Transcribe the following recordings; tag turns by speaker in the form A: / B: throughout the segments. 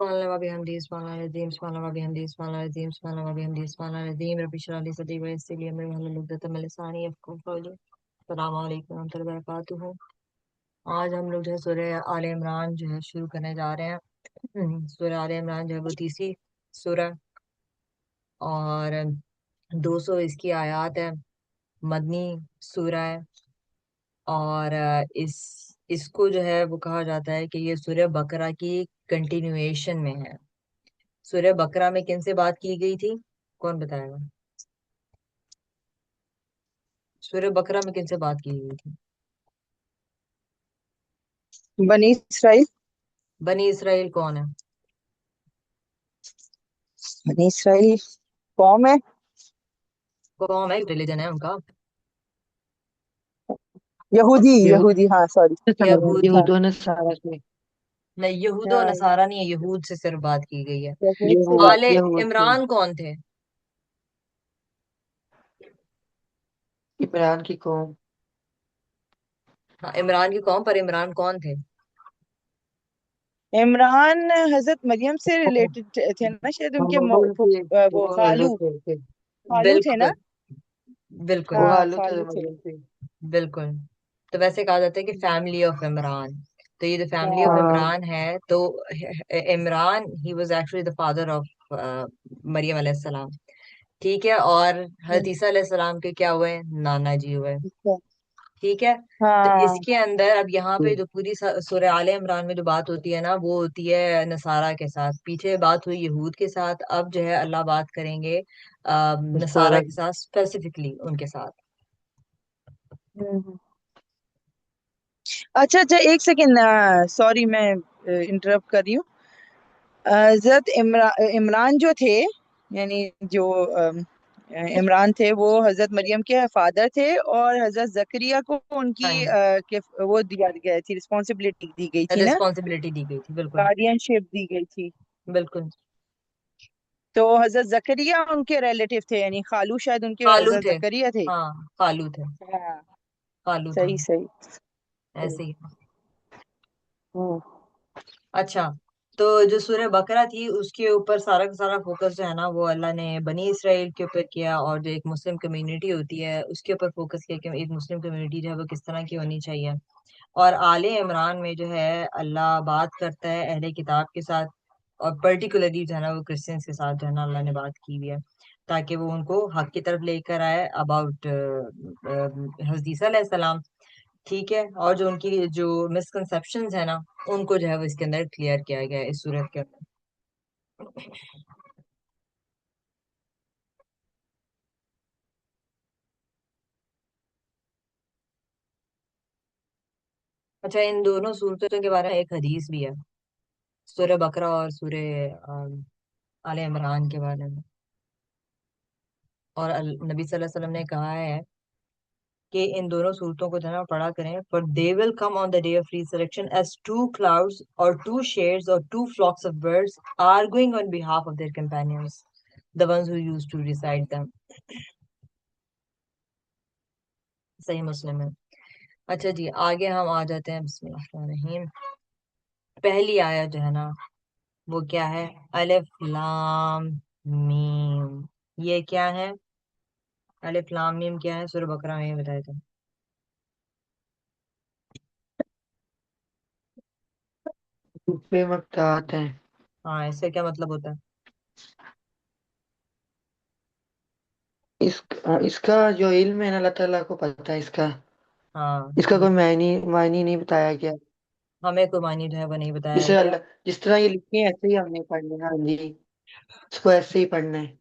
A: Subhanallah wa bihamdihi, subhanallah al-azim, subhanallah wa bihamdihi, subhanallah al-azim, subhanallah wa bihamdihi, subhanallah al-azim. Rabbi shrah li sadri wa yassir li amri wahlul uqdatan min lisani yafqahu qawli. अस्सलाम वालेकुम रहमतुल्लाहि व बरकातुहू। आज हम लोग जो है सूरह आले इमरान जो है शुरू करने जा रहे हैं। सूरह आले इमरान जो है वो तीसरी सूरह और 200 इसकी आयत है। मदनी सूरह है और इसको जो है वो कहा जाता है कि ये सूरह बकरा की कंटिन्यूएशन में है। सूरह बकरा में किन से बात की गई थी? कौन बताएगा? सूरह बकरा में किन से बात की गई थी?
B: बनी इसराइल।
A: बनी इसराइल कौन है?
B: बनी इसराइल कौम है।
A: कौम है, रिलीजन है उनका।
B: यहूदी
C: यहूद
B: यहूदी, हाँ सॉरी।
A: यहूदी।
B: हाँ
C: यहूदों ने सारा से
A: नहीं, यहूदो
B: हाँ।
A: नसारा नहीं है, यहूद से सिर्फ बात की गई है।
B: यहूद से
C: यहूद
B: बात।
A: आले
C: यहूद थे।
A: इमरान कौन थे?
C: इमरान की कौम।
A: हाँ, इमरान की कौम, पर इमरान कौन थे?
B: इमरान हजरत मरियम से रिलेटेड थे ना, शायद उनके
C: मोहम्मद के
B: वो
C: वो
B: खालू।
C: हजरत थे।
B: खालू थे ना।
A: बिल्कुल। बिल्कुल।
C: वो
B: हाँ
C: हालत
B: खालू थे।
C: मरियम थे।
A: बिल्कुल। तो वैसे कहा जाता है कि फैमिली ऑफ इमरान। तो ये जो फैमिली ऑफ
B: हाँ।
C: हाँ।
A: इमरान है, तो इमरान ही was actually the father of मरियम अलैहिस्सलाम। ठीक है। और हदरत ईसा अलैहिस्सलाम के क्या हुए? नाना जी हुए।
B: अच्छा।
A: ठीक है। तो
B: हाँ।
A: इसके अंदर अब यहाँ पे जो पूरी सूरह आले इमरान में जो बात होती है ना, वो होती है नसारा के साथ। पीछे बात हुई यहूद के साथ, अब जो है अल्लाह बात करेंगे नसारा
C: सारा।
A: के साथ, स्पेसिफिकली उनके साथ।
B: हम्म। अच्छा अच्छा, एक सेकेंड। सॉरी, मैं इंटरप्ट कर रही हूँ। हजरत इमरान जो थे, यानी जो इमरान थे, वो हजरत मरियम के फादर थे, और हजरत जकरिया को
A: हाँ
B: उनकी
A: जी।
B: वो दिया गया थी, रिस्पॉन्सिबिलिटी दी गई थी ना।
A: रिस्पॉन्सिबिलिटी दी गई थी, बिल्कुल।
B: गार्डियनशिप दी गई थी।
A: बिल्कुल।
B: तो हजरत जकरिया उनके रिलेटिव थे, यानी खालू शायद उनके
A: फालू
B: हजरत
A: थे।
B: जकरिया थे।
A: हाँ, फालू थे।
B: हाँ।
A: फालू थे।
B: सही सही।
A: ऐसे ही।
B: हम्म।
A: अच्छा। तो जो सूरह बकरा थी उसके ऊपर सारा का सारा फोकस जो है ना, वो अल्लाह ने बनी इसराइल के ऊपर किया, और जो एक मुस्लिम कम्युनिटी होती है उसके ऊपर फोकस किया कि एक मुस्लिम कम्युनिटी जो है वो किस तरह की होनी चाहिए। और आले इमरान में जो है अल्लाह बात करता है अहले किताब के साथ, और पर्टिकुलरली जो है ना वो क्रिश्चियंस के साथ जो है ना अल्लाह ने बात की हुई है, ताकि वो उनको हक की तरफ लेकर आए अबाउट हज़रत ईसा अलैहिस्सलाम। ठीक है। और जो उनकी जो मिसकंसेप्शंस है ना, उनको जो है वो इसके अंदर क्लियर किया गया है, इस सूरत के अंदर। अच्छा, इन दोनों सूरतों के बारे में एक हदीस भी है, सूरह बकरा और सूरह आले इमरान के बारे में। और नबी सल्लल्लाहु अलैहि वसल्लम ने कहा है कि इन दोनों सूरतों को जो है ना पढ़ा करें, for they will come on the day of resurrection as two clouds or two shares or two flocks of birds arguing on behalf of their companions, the ones who used to recite them। सही मुस्लिम है। अच्छा जी, आगे हम आ जाते हैं। बिस्मिल्लाहिर्रहमानिर्रहीम। पहली आयत जो है ना, वो क्या है? अलिफ लाम मीम। ये क्या है? अलिफ लाम मीम क्या है? सूरह बकरा में ये बताया था।
C: पे मक्तात हैं।
A: हाँ, इससे क्या मतलब होता है?
C: इसका जो इल्म है ना, अल्लाह ताला को पता है इसका।
A: हाँ,
C: इसका कोई मायनी मायनी नहीं बताया गया।
A: हमें को मानी जो है वो नहीं बताया
C: जिसे
A: गया।
C: अल्लाह जिस तरह ये लिखे हैं ऐसे ही हमने पढ़ना है। हाँ जी, इसको ऐसे ही पढ़ना है।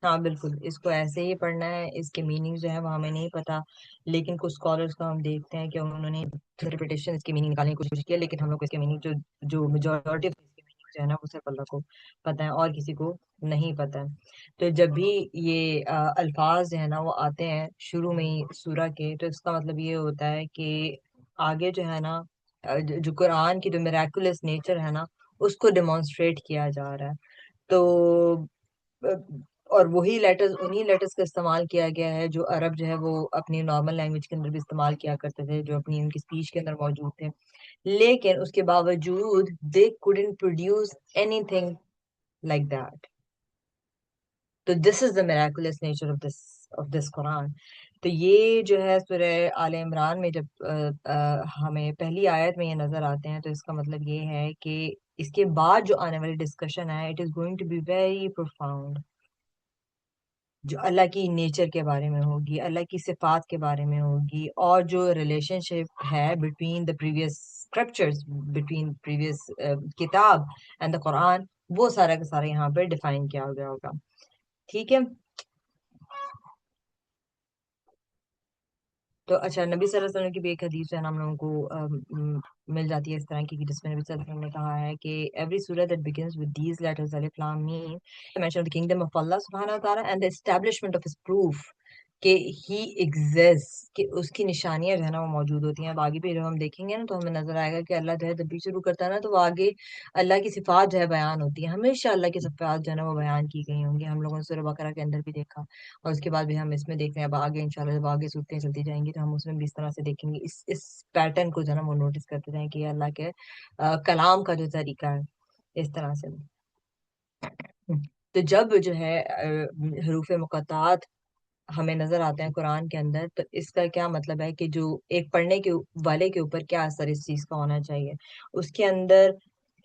A: हाँ बिल्कुल, इसको ऐसे ही पढ़ना है, इसके मीनिंग जो है वो हमें नहीं पता। लेकिन कुछ स्कॉलर्स को हम देखते हैं कि उन्होंने इंटरप्रिटेशन इसकी मीनिंग निकालने की कोशिश की है, लेकिन हम लोग को इसके मीनिंग जो जो मेजोरिटी ऑफ इसके मीनिंग जो है ना, वो सिर्फ अल्लाह को पता है और किसी को नहीं पता है। तो जब भी ये अल्फाज जो है ना वो आते हैं शुरू में ही सूरा के, तो इसका मतलब ये होता है कि आगे जो है ना जो कुरान की जो मिराकुलस नेचर है ना, उसको डिमॉन्स्ट्रेट किया जा रहा है। तो और वही लेटर्स, उन्हीं लेटर्स का इस्तेमाल किया गया है जो अरब जो है वो अपनी नॉर्मल लैंग्वेज के अंदर भी इस्तेमाल किया करते थे, जो अपनी उनकी स्पीच के अंदर मौजूद थे। लेकिन उसके बावजूद they couldn't produce anything like that. तो this is the miraculous nature of this Quran. तो ये जो है सूरह आले इमरान में जब हमें पहली आयत में ये नजर आते हैं, तो इसका मतलब ये है कि इसके बाद जो आने वाली डिस्कशन है, it is going to be very profound, जो अल्लाह की नेचर के बारे में होगी, अल्लाह की सिफात के बारे में होगी, और जो रिलेशनशिप है between the previous scriptures, between previous किताब एंड द कुरान, वो सारा का सारा यहाँ पे डिफाइन किया गया होगा। ठीक है। तो अच्छा, नबी सल्लल्लाहु अलैहि वसल्लम की भी एक हदीस है ना, हम लोगों को मिल जाती है इस तरह की, कि जिसमें नबी सल्लल्लाहु अलैहि वसल्लम ने कहा है कि एवरी सूरह that begins with these letters अलिफ लाम मीम mention the kingdom of Allah सुब्हानहू व तआला and the establishment of his proof कि ही एग्जिस्ट, कि उसकी निशानियां जो है ना वो मौजूद होती हैं। अब आगे भी जब हम देखेंगे ना, तो हमें नजर आएगा कि अल्लाह जो है जब भी शुरू करता है ना, तो वो आगे अल्लाह की सिफात जो है बयान होती है। हमेशा अल्लाह की सिफात जो है ना वो बयान की गई होंगी। हम लोगों ने सूरह बकरा के अंदर भी देखा, और उसके बाद भी हम इसमें देख रहे हैं। अब आगे इंशाल्लाह जब आगे सूरतें चलती जाएंगी, तो हम उसमें भी इस तरह से देखेंगे, इस पैटर्न को जो है ना वो नोटिस करते जाएं कि ये अल्लाह के कलाम का जो तरीका है, इस तरह से। तो जब जो है हरूफ मुकत्तात हमें नजर आते हैं कुरान के अंदर, तो इसका क्या मतलब है कि जो एक पढ़ने के वाले के ऊपर क्या असर इस चीज का होना चाहिए। उसके अंदर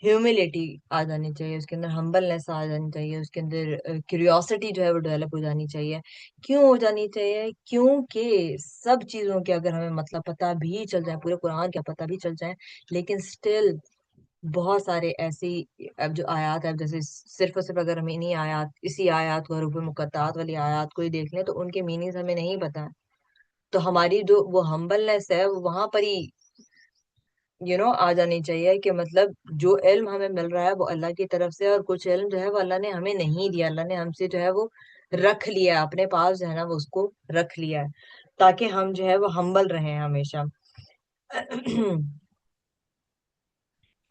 A: ह्यूमिलिटी आ जानी चाहिए, उसके अंदर हम्बलनेस आ जानी चाहिए, उसके अंदर क्यूरियोसिटी जो है वो डेवलप हो जानी चाहिए। क्यों हो जानी चाहिए? क्योंकि सब चीजों के अगर हमें मतलब पता भी चल जाए, पूरे कुरान का पता भी चल जाए, लेकिन स्टिल बहुत सारे ऐसी अब जो आयात है, अब जैसे सिर्फ और सिर्फ अगर हम इन्हीं आयात, इसी आयात को, हरूफ मुकत्तात वाली आयात को ही देख लें, तो उनके मीनिंग्स हमें नहीं पता है। तो हमारी जो वो हम्बलनेस है वो वहां पर ही आ जानी चाहिए, कि मतलब जो इल्म हमें मिल रहा है वो अल्लाह की तरफ से, और कुछ इल्म जो है वो अल्लाह ने हमें नहीं दिया, अल्लाह ने हमसे जो है वो रख लिया है, अपने पास जो है ना वो उसको रख लिया है, ताकि हम जो है वो हम्बल रहें हमेशा।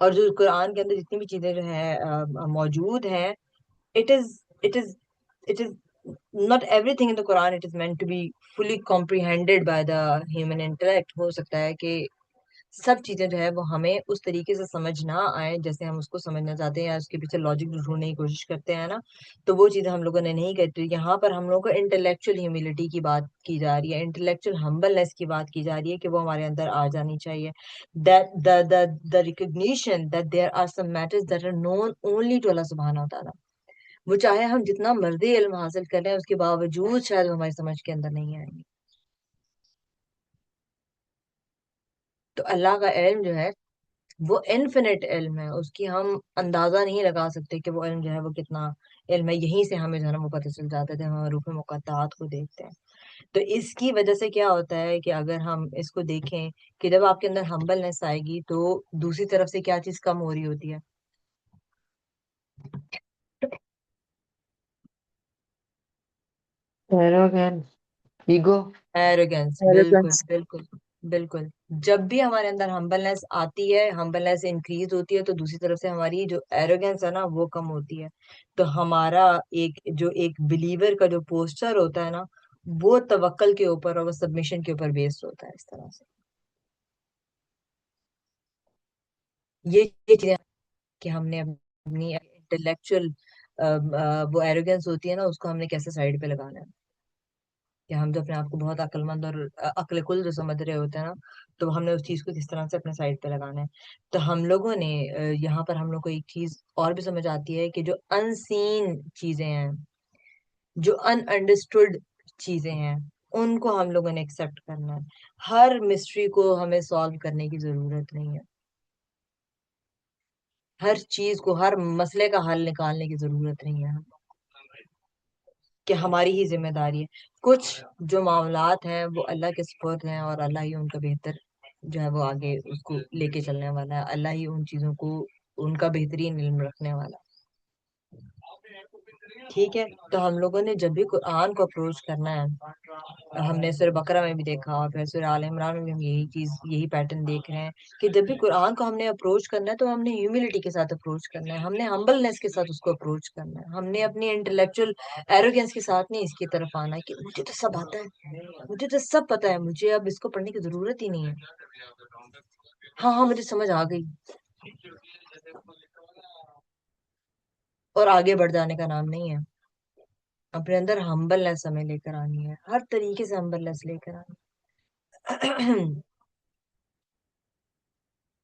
A: और जो कुरान के अंदर जितनी भी चीजें जो है मौजूद हैं, it is it is it is not everything in the Quran it is meant to be fully comprehended by the human intellect। हो सकता है कि सब चीजें जो है वो हमें उस तरीके से समझ ना आए जैसे हम उसको समझना चाहते हैं, या उसके पीछे लॉजिक ढूंढने की कोशिश करते हैं ना, तो वो चीजें हम लोगों ने नहीं करी। तो यहाँ पर हम लोगों को इंटेलेक्चुअल ह्यूमिलिटी की बात की जा रही है, इंटेलेक्चुअल हम्बलनेस की बात की जा रही है, कि वो हमारे अंदर आ जानी चाहिए। That the recognition that there are some matters that are known only to Allah सुब्हानहू व तआला। वो चाहे हम जितना मर्जी इल्म हासिल कर लें, उसके बावजूद शायद वो हमारी समझ के अंदर नहीं आएंगे। तो अल्लाह का इल्म जो है वो इन्फिनिट इल्म है, उसकी हम अंदाजा नहीं लगा सकते कि वो इल्म जो है वो कितना इल्म है। यहीं से हमें जो है ना वो पता चल जाता है जब हम रूह मुकद्दसात को देखते हैं। तो इसकी वजह से क्या होता है कि अगर हम इसको देखें, कि जब आपके अंदर हम्बलनेस आएगी, तो दूसरी तरफ से क्या चीज कम हो रही होती है?
C: Arrogance, ego.
A: एरोगेंस, बिल्कुल
B: arrogance।
A: बिल्कुल बिल्कुल। जब भी हमारे अंदर हम्बलनेस आती है, हम्बलनेस इंक्रीज होती है, तो दूसरी तरफ से हमारी जो एरोगेंस है ना वो कम होती है। तो हमारा एक बिलीवर का जो पोस्चर होता है ना, वो तवक्कल के ऊपर और वो सबमिशन के ऊपर बेस्ड होता है, इस तरह से। ये चीजें कि हमने अपनी इंटेलेक्चुअल वो एरोगेंस होती है ना, उसको हमने कैसे साइड पे लगाना है। कि हम जो अपने आप को बहुत अक्लमंद और अक्लकुल जो समझ रहे होते हैं ना, तो हमने उस चीज को किस तरह से अपने साइड पे लगाना है। तो हम लोगों ने यहाँ पर हम लोग को एक चीज और भी समझ आती है, कि जो अनसीन चीजें हैं, जो अनअंडरस्टूड चीजें हैं, उनको हम लोगों ने एक्सेप्ट करना है। हर मिस्ट्री को हमें सॉल्व करने की जरूरत नहीं है, हर चीज को, हर मसले का हल निकालने की जरूरत नहीं है, कि हमारी ही जिम्मेदारी है। कुछ जो मामलात हैं वो अल्लाह के सुपुर्द हैं, और अल्लाह ही उनका बेहतर जो है वो आगे उसको लेके चलने वाला है, अल्लाह ही उन चीजों को, उनका बेहतरीन इल्म रखने वाला है। ठीक है। तो हम लोगों ने जब भी कुरान को अप्रोच करना है, हमने सूरह बकरा में भी देखा, और फिर सूरह आल इमरान में भी हम यही पैटर्न देख रहे हैं, कि जब भी कुरान को हमने अप्रोच करना है, तो हमने ह्यूमिलिटी के साथ अप्रोच करना है, हमने हम्बलनेस के साथ उसको अप्रोच करना है। हमने अपनी इंटेलेक्चुअल एरोगेंस के साथ नहीं इसकी तरफ आना है, कि मुझे तो सब आता है, मुझे तो सब पता है, मुझे अब इसको पढ़ने की जरूरत ही नहीं है। हाँ हाँ, मुझे समझ आ गई। और आगे बढ़ जाने का नाम नहीं है। अपने अंदर हम्बलनेस हमें लेकर आनी है, हर तरीके से हम्बलनेस लेकर आनी है।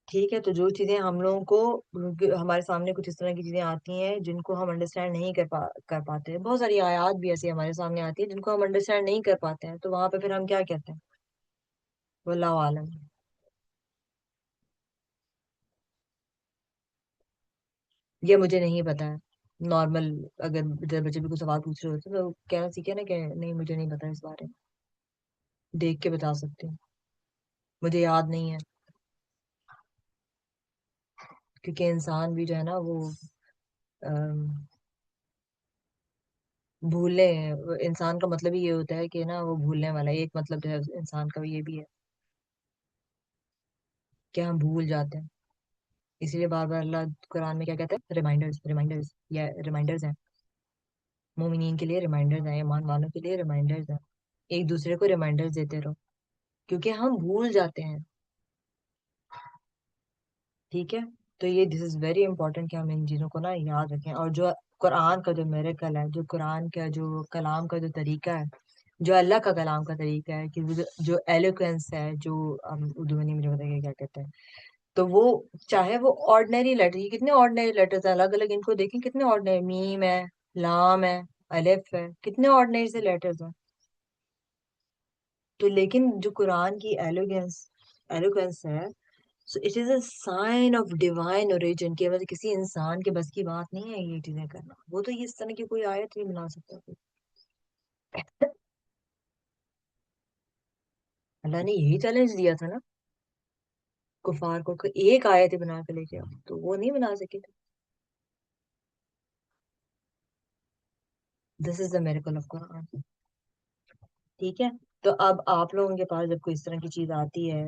A: ठीक है, तो जो चीजें हम लोगों को, हमारे सामने कुछ इस तरह की चीजें आती हैं जिनको हम अंडरस्टैंड नहीं कर पाते हैं, बहुत सारी आयत भी ऐसी हमारे सामने आती है जिनको हम अंडरस्टैंड नहीं कर पाते हैं, तो वहां पे फिर हम क्या कहते हैं? वल्लाहु आलम। ये मुझे नहीं पता है। नॉर्मल, अगर इधर बच्चे भी कुछ सवाल पूछ रहे होते तो कहना सीखे ना कि नहीं मुझे नहीं पता इस बारे में, देख के बता सकते हैं, मुझे याद नहीं है। क्योंकि इंसान भी जो है ना वो अम, भूलने, इंसान का मतलब ही ये होता है कि ना वो भूलने वाला है, एक मतलब जो है इंसान का ये भी है कि हम भूल जाते हैं। इसीलिए बार बार अल्लाह कुरान में क्या कहता है? रिमाइंडर्स, रिमाइंडर्स, या रिमाइंडर्स हैं। मोमिनीन के लिए रिमाइंडर्स हैं, ईमान वालों के लिए रिमाइंडर्स हैं। एक दूसरे को रिमाइंडर्स देते रहो, क्योंकि हम भूल जाते हैं। ठीक है, तो ये दिस इज वेरी इंपॉर्टेंट कि हम इन चीजों को ना याद रखें। और जो कुरान का जो मेरेकल है, जो कुरान का जो कलाम का जो तरीका है, जो अल्लाह का कलाम का तरीका है, कि वो जो एलोक्वेंस है, जो उर्दू में नहीं मुझे पता क्या कहते हैं, तो वो चाहे वो ऑर्डिनरी लेटर, ये कितने ऑर्डिनरी लेटर्स हैं अलग अलग, इनको देखें कितने ऑर्डिनरी, मीम है, लाम है, अलिफ है, कितने ऑर्डिनरी से लेटर्स हैं। तो लेकिन जो कुरान की एलोगेंस एलोक्वेंस है, so it is a sign of divine origin, कि मतलब किसी इंसान के बस की बात नहीं है ये चीजें करना, वो तो ये इस तरह की कोई आयत नहीं बना सकता कोई। अल्लाह ने यही चैलेंज दिया था ना कुफार को, कि एक आयत ही बना के लेके आओ, तो वो नहीं बना सके थे। This is the miracle of Quran. ठीक है, तो अब आप लोगों के पास जब कोई इस तरह की चीज आती है,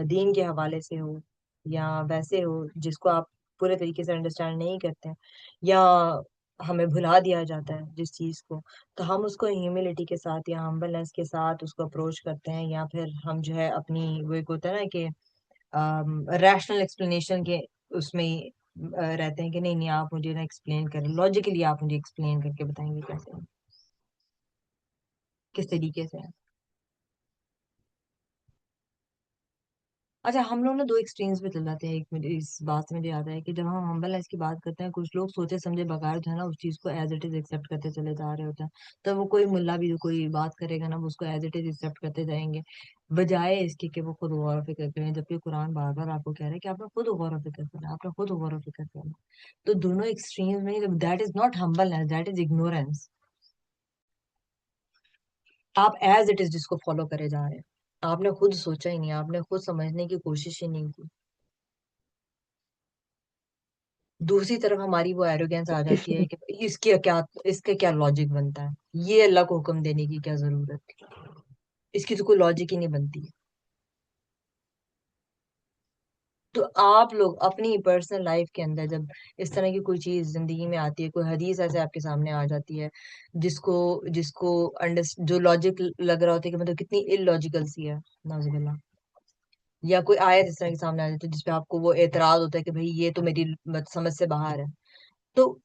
A: दीन के हवाले से हो या वैसे हो, जिसको आप पूरे तरीके से अंडरस्टैंड नहीं करते हैं, या हमें भुला दिया जाता है जिस चीज को, तो हम उसको ह्यूमिलिटी के साथ या हम्बलनेस के साथ उसको अप्रोच करते हैं, या फिर हम जो है अपनी, वो एक होता है ना कि रैशनल एक्सप्लेनेशन के उसमें ही रहते हैं कि नहीं नहीं आप मुझे ना एक्सप्लेन करें, लॉजिकली आप मुझे एक्सप्लेन करके बताएंगे कैसे है, किस तरीके से है। अच्छा, हम लोग ना दो एक्सट्रीम्स पे चल जाते हैं। एक मुझे इस बात से मुझे याद है कि जब हम हम्बलनेस की बात करते हैं, कुछ लोग सोचे समझे बगैर जो है ना उस चीज को एज इट इज एक्सेप्ट करते चले जा रहे होते हैं। तो वो कोई मुल्ला भी जो कोई बात करेगा ना, वो उसको एज इट इज एक्सेप्ट करते जाएंगे, बजाय इसके कि वो खुद गौर और फिक्र करें, जबकि कुरान बार बार आपको कह रहा है कि आपने खुद गौर और फिक्र करना है, आपने खुद गौर और फिक्र करना है। तो दोनों एक्सट्रीम्स में that is not humbleness, that is ignorance. आप एज इट इज जिसको फॉलो करे जा रहे हैं, आपने खुद सोचा ही नहीं, आपने खुद समझने की कोशिश ही नहीं की। दूसरी तरफ हमारी वो एरोगेंस आ
C: इस
A: जाती है कि इसके क्या लॉजिक बनता है, ये अल्लाह को हुक्म देने की क्या जरूरत थी, इसकी तो कोई लॉजिक ही नहीं बनती है। तो आप लोग अपनी पर्सनल लाइफ के अंदर जब इस तरह की कोई चीज जिंदगी में आती है, कोई हदीस ऐसे आपके सामने आ जाती है जिसको जिसको अंडर जो लॉजिक लग रहा होता है कि मतलब कितनी इलॉजिकल सी है, नाजुबिल्लाह, या कोई आयत इस तरह के सामने आ जाती है जिसपे आपको वो एतराज होता है कि भाई ये तो मेरी समझ से बाहर है, तो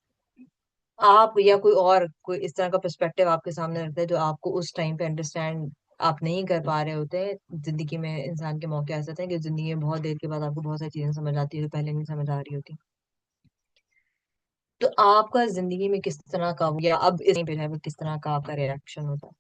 A: आप या कोई और कोई इस तरह का पर्सपेक्टिव आपके सामने रखता है जो आपको उस टाइम पे अंडरस्टैंड आप नहीं कर पा रहे होते हैं। जिंदगी में इंसान के मौके ऐसे होते हैं कि जिंदगी में बहुत देर के बाद आपको बहुत सारी चीजें समझ आती है जो पहले नहीं समझ आ रही होती। तो आपका जिंदगी में किस तरह का, या अब इस टाइम पे है वो किस तरह का आपका रिएक्शन होता है?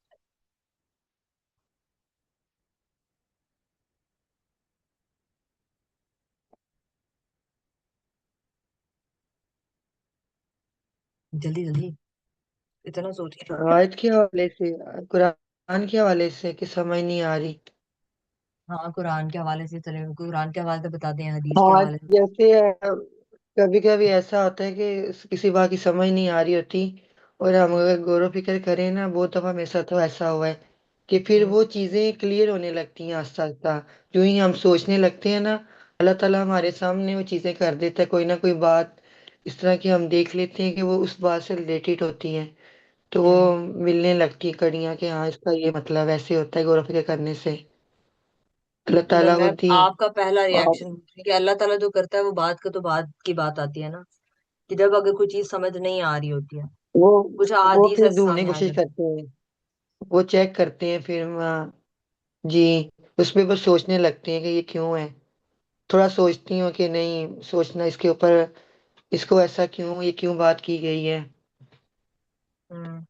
A: जल्दी जल्दी, इतना सोच के।
C: आयत के हवाले से, कुरान के हवाले से कि समझ नहीं आ रही।
A: हाँ, कुरान के हवाले से चले, कुरान के हवाले से बता दें, हदीस के
C: हाँ,
A: हवाले से।
C: जैसे कभी कभी ऐसा होता है कि किसी बात की समझ नहीं आ रही होती, और हम अगर गौर व फिक्र करें ना, बहुत दफा मेरे साथ तो ऐसा हुआ है कि फिर
A: हम्म,
C: वो चीजें क्लियर होने लगती हैं आस्ता आस्ता। जो ही हम सोचने लगते हैं ना, अल्लाह ताला हमारे सामने वो चीजें कर देता है, कोई ना कोई बात इस तरह की हम देख लेते हैं कि वो उस बात से रिलेटेड होती है। तो वो
A: हम्म,
C: मिलने लगती है कड़ियाँ कि हाँ इसका ये मतलब ऐसे होता है गौर व फिक्र करने से। अल्लाह
A: तो
C: ताला
A: मैं
C: खुद ही
A: आपका पहला
B: और
A: रिएक्शन कि अल्लाह ताला जो करता है वो बात का तो बात की बात आती है ना, कि जब अगर कोई चीज समझ नहीं आ रही होती है,
B: वो
A: कुछ
B: वो
A: अहादीस
B: फिर
A: ऐसे
C: ढूंढने की
A: सामने आ
C: कोशिश
A: जाती
C: करते हैं, वो चेक करते हैं, फिर जी उसमें बस सोचने लगते हैं कि ये क्यों है। थोड़ा सोचती हूँ कि नहीं सोचना इसके ऊपर, इसको ऐसा क्यों, ये क्यों बात की गई है।
A: है।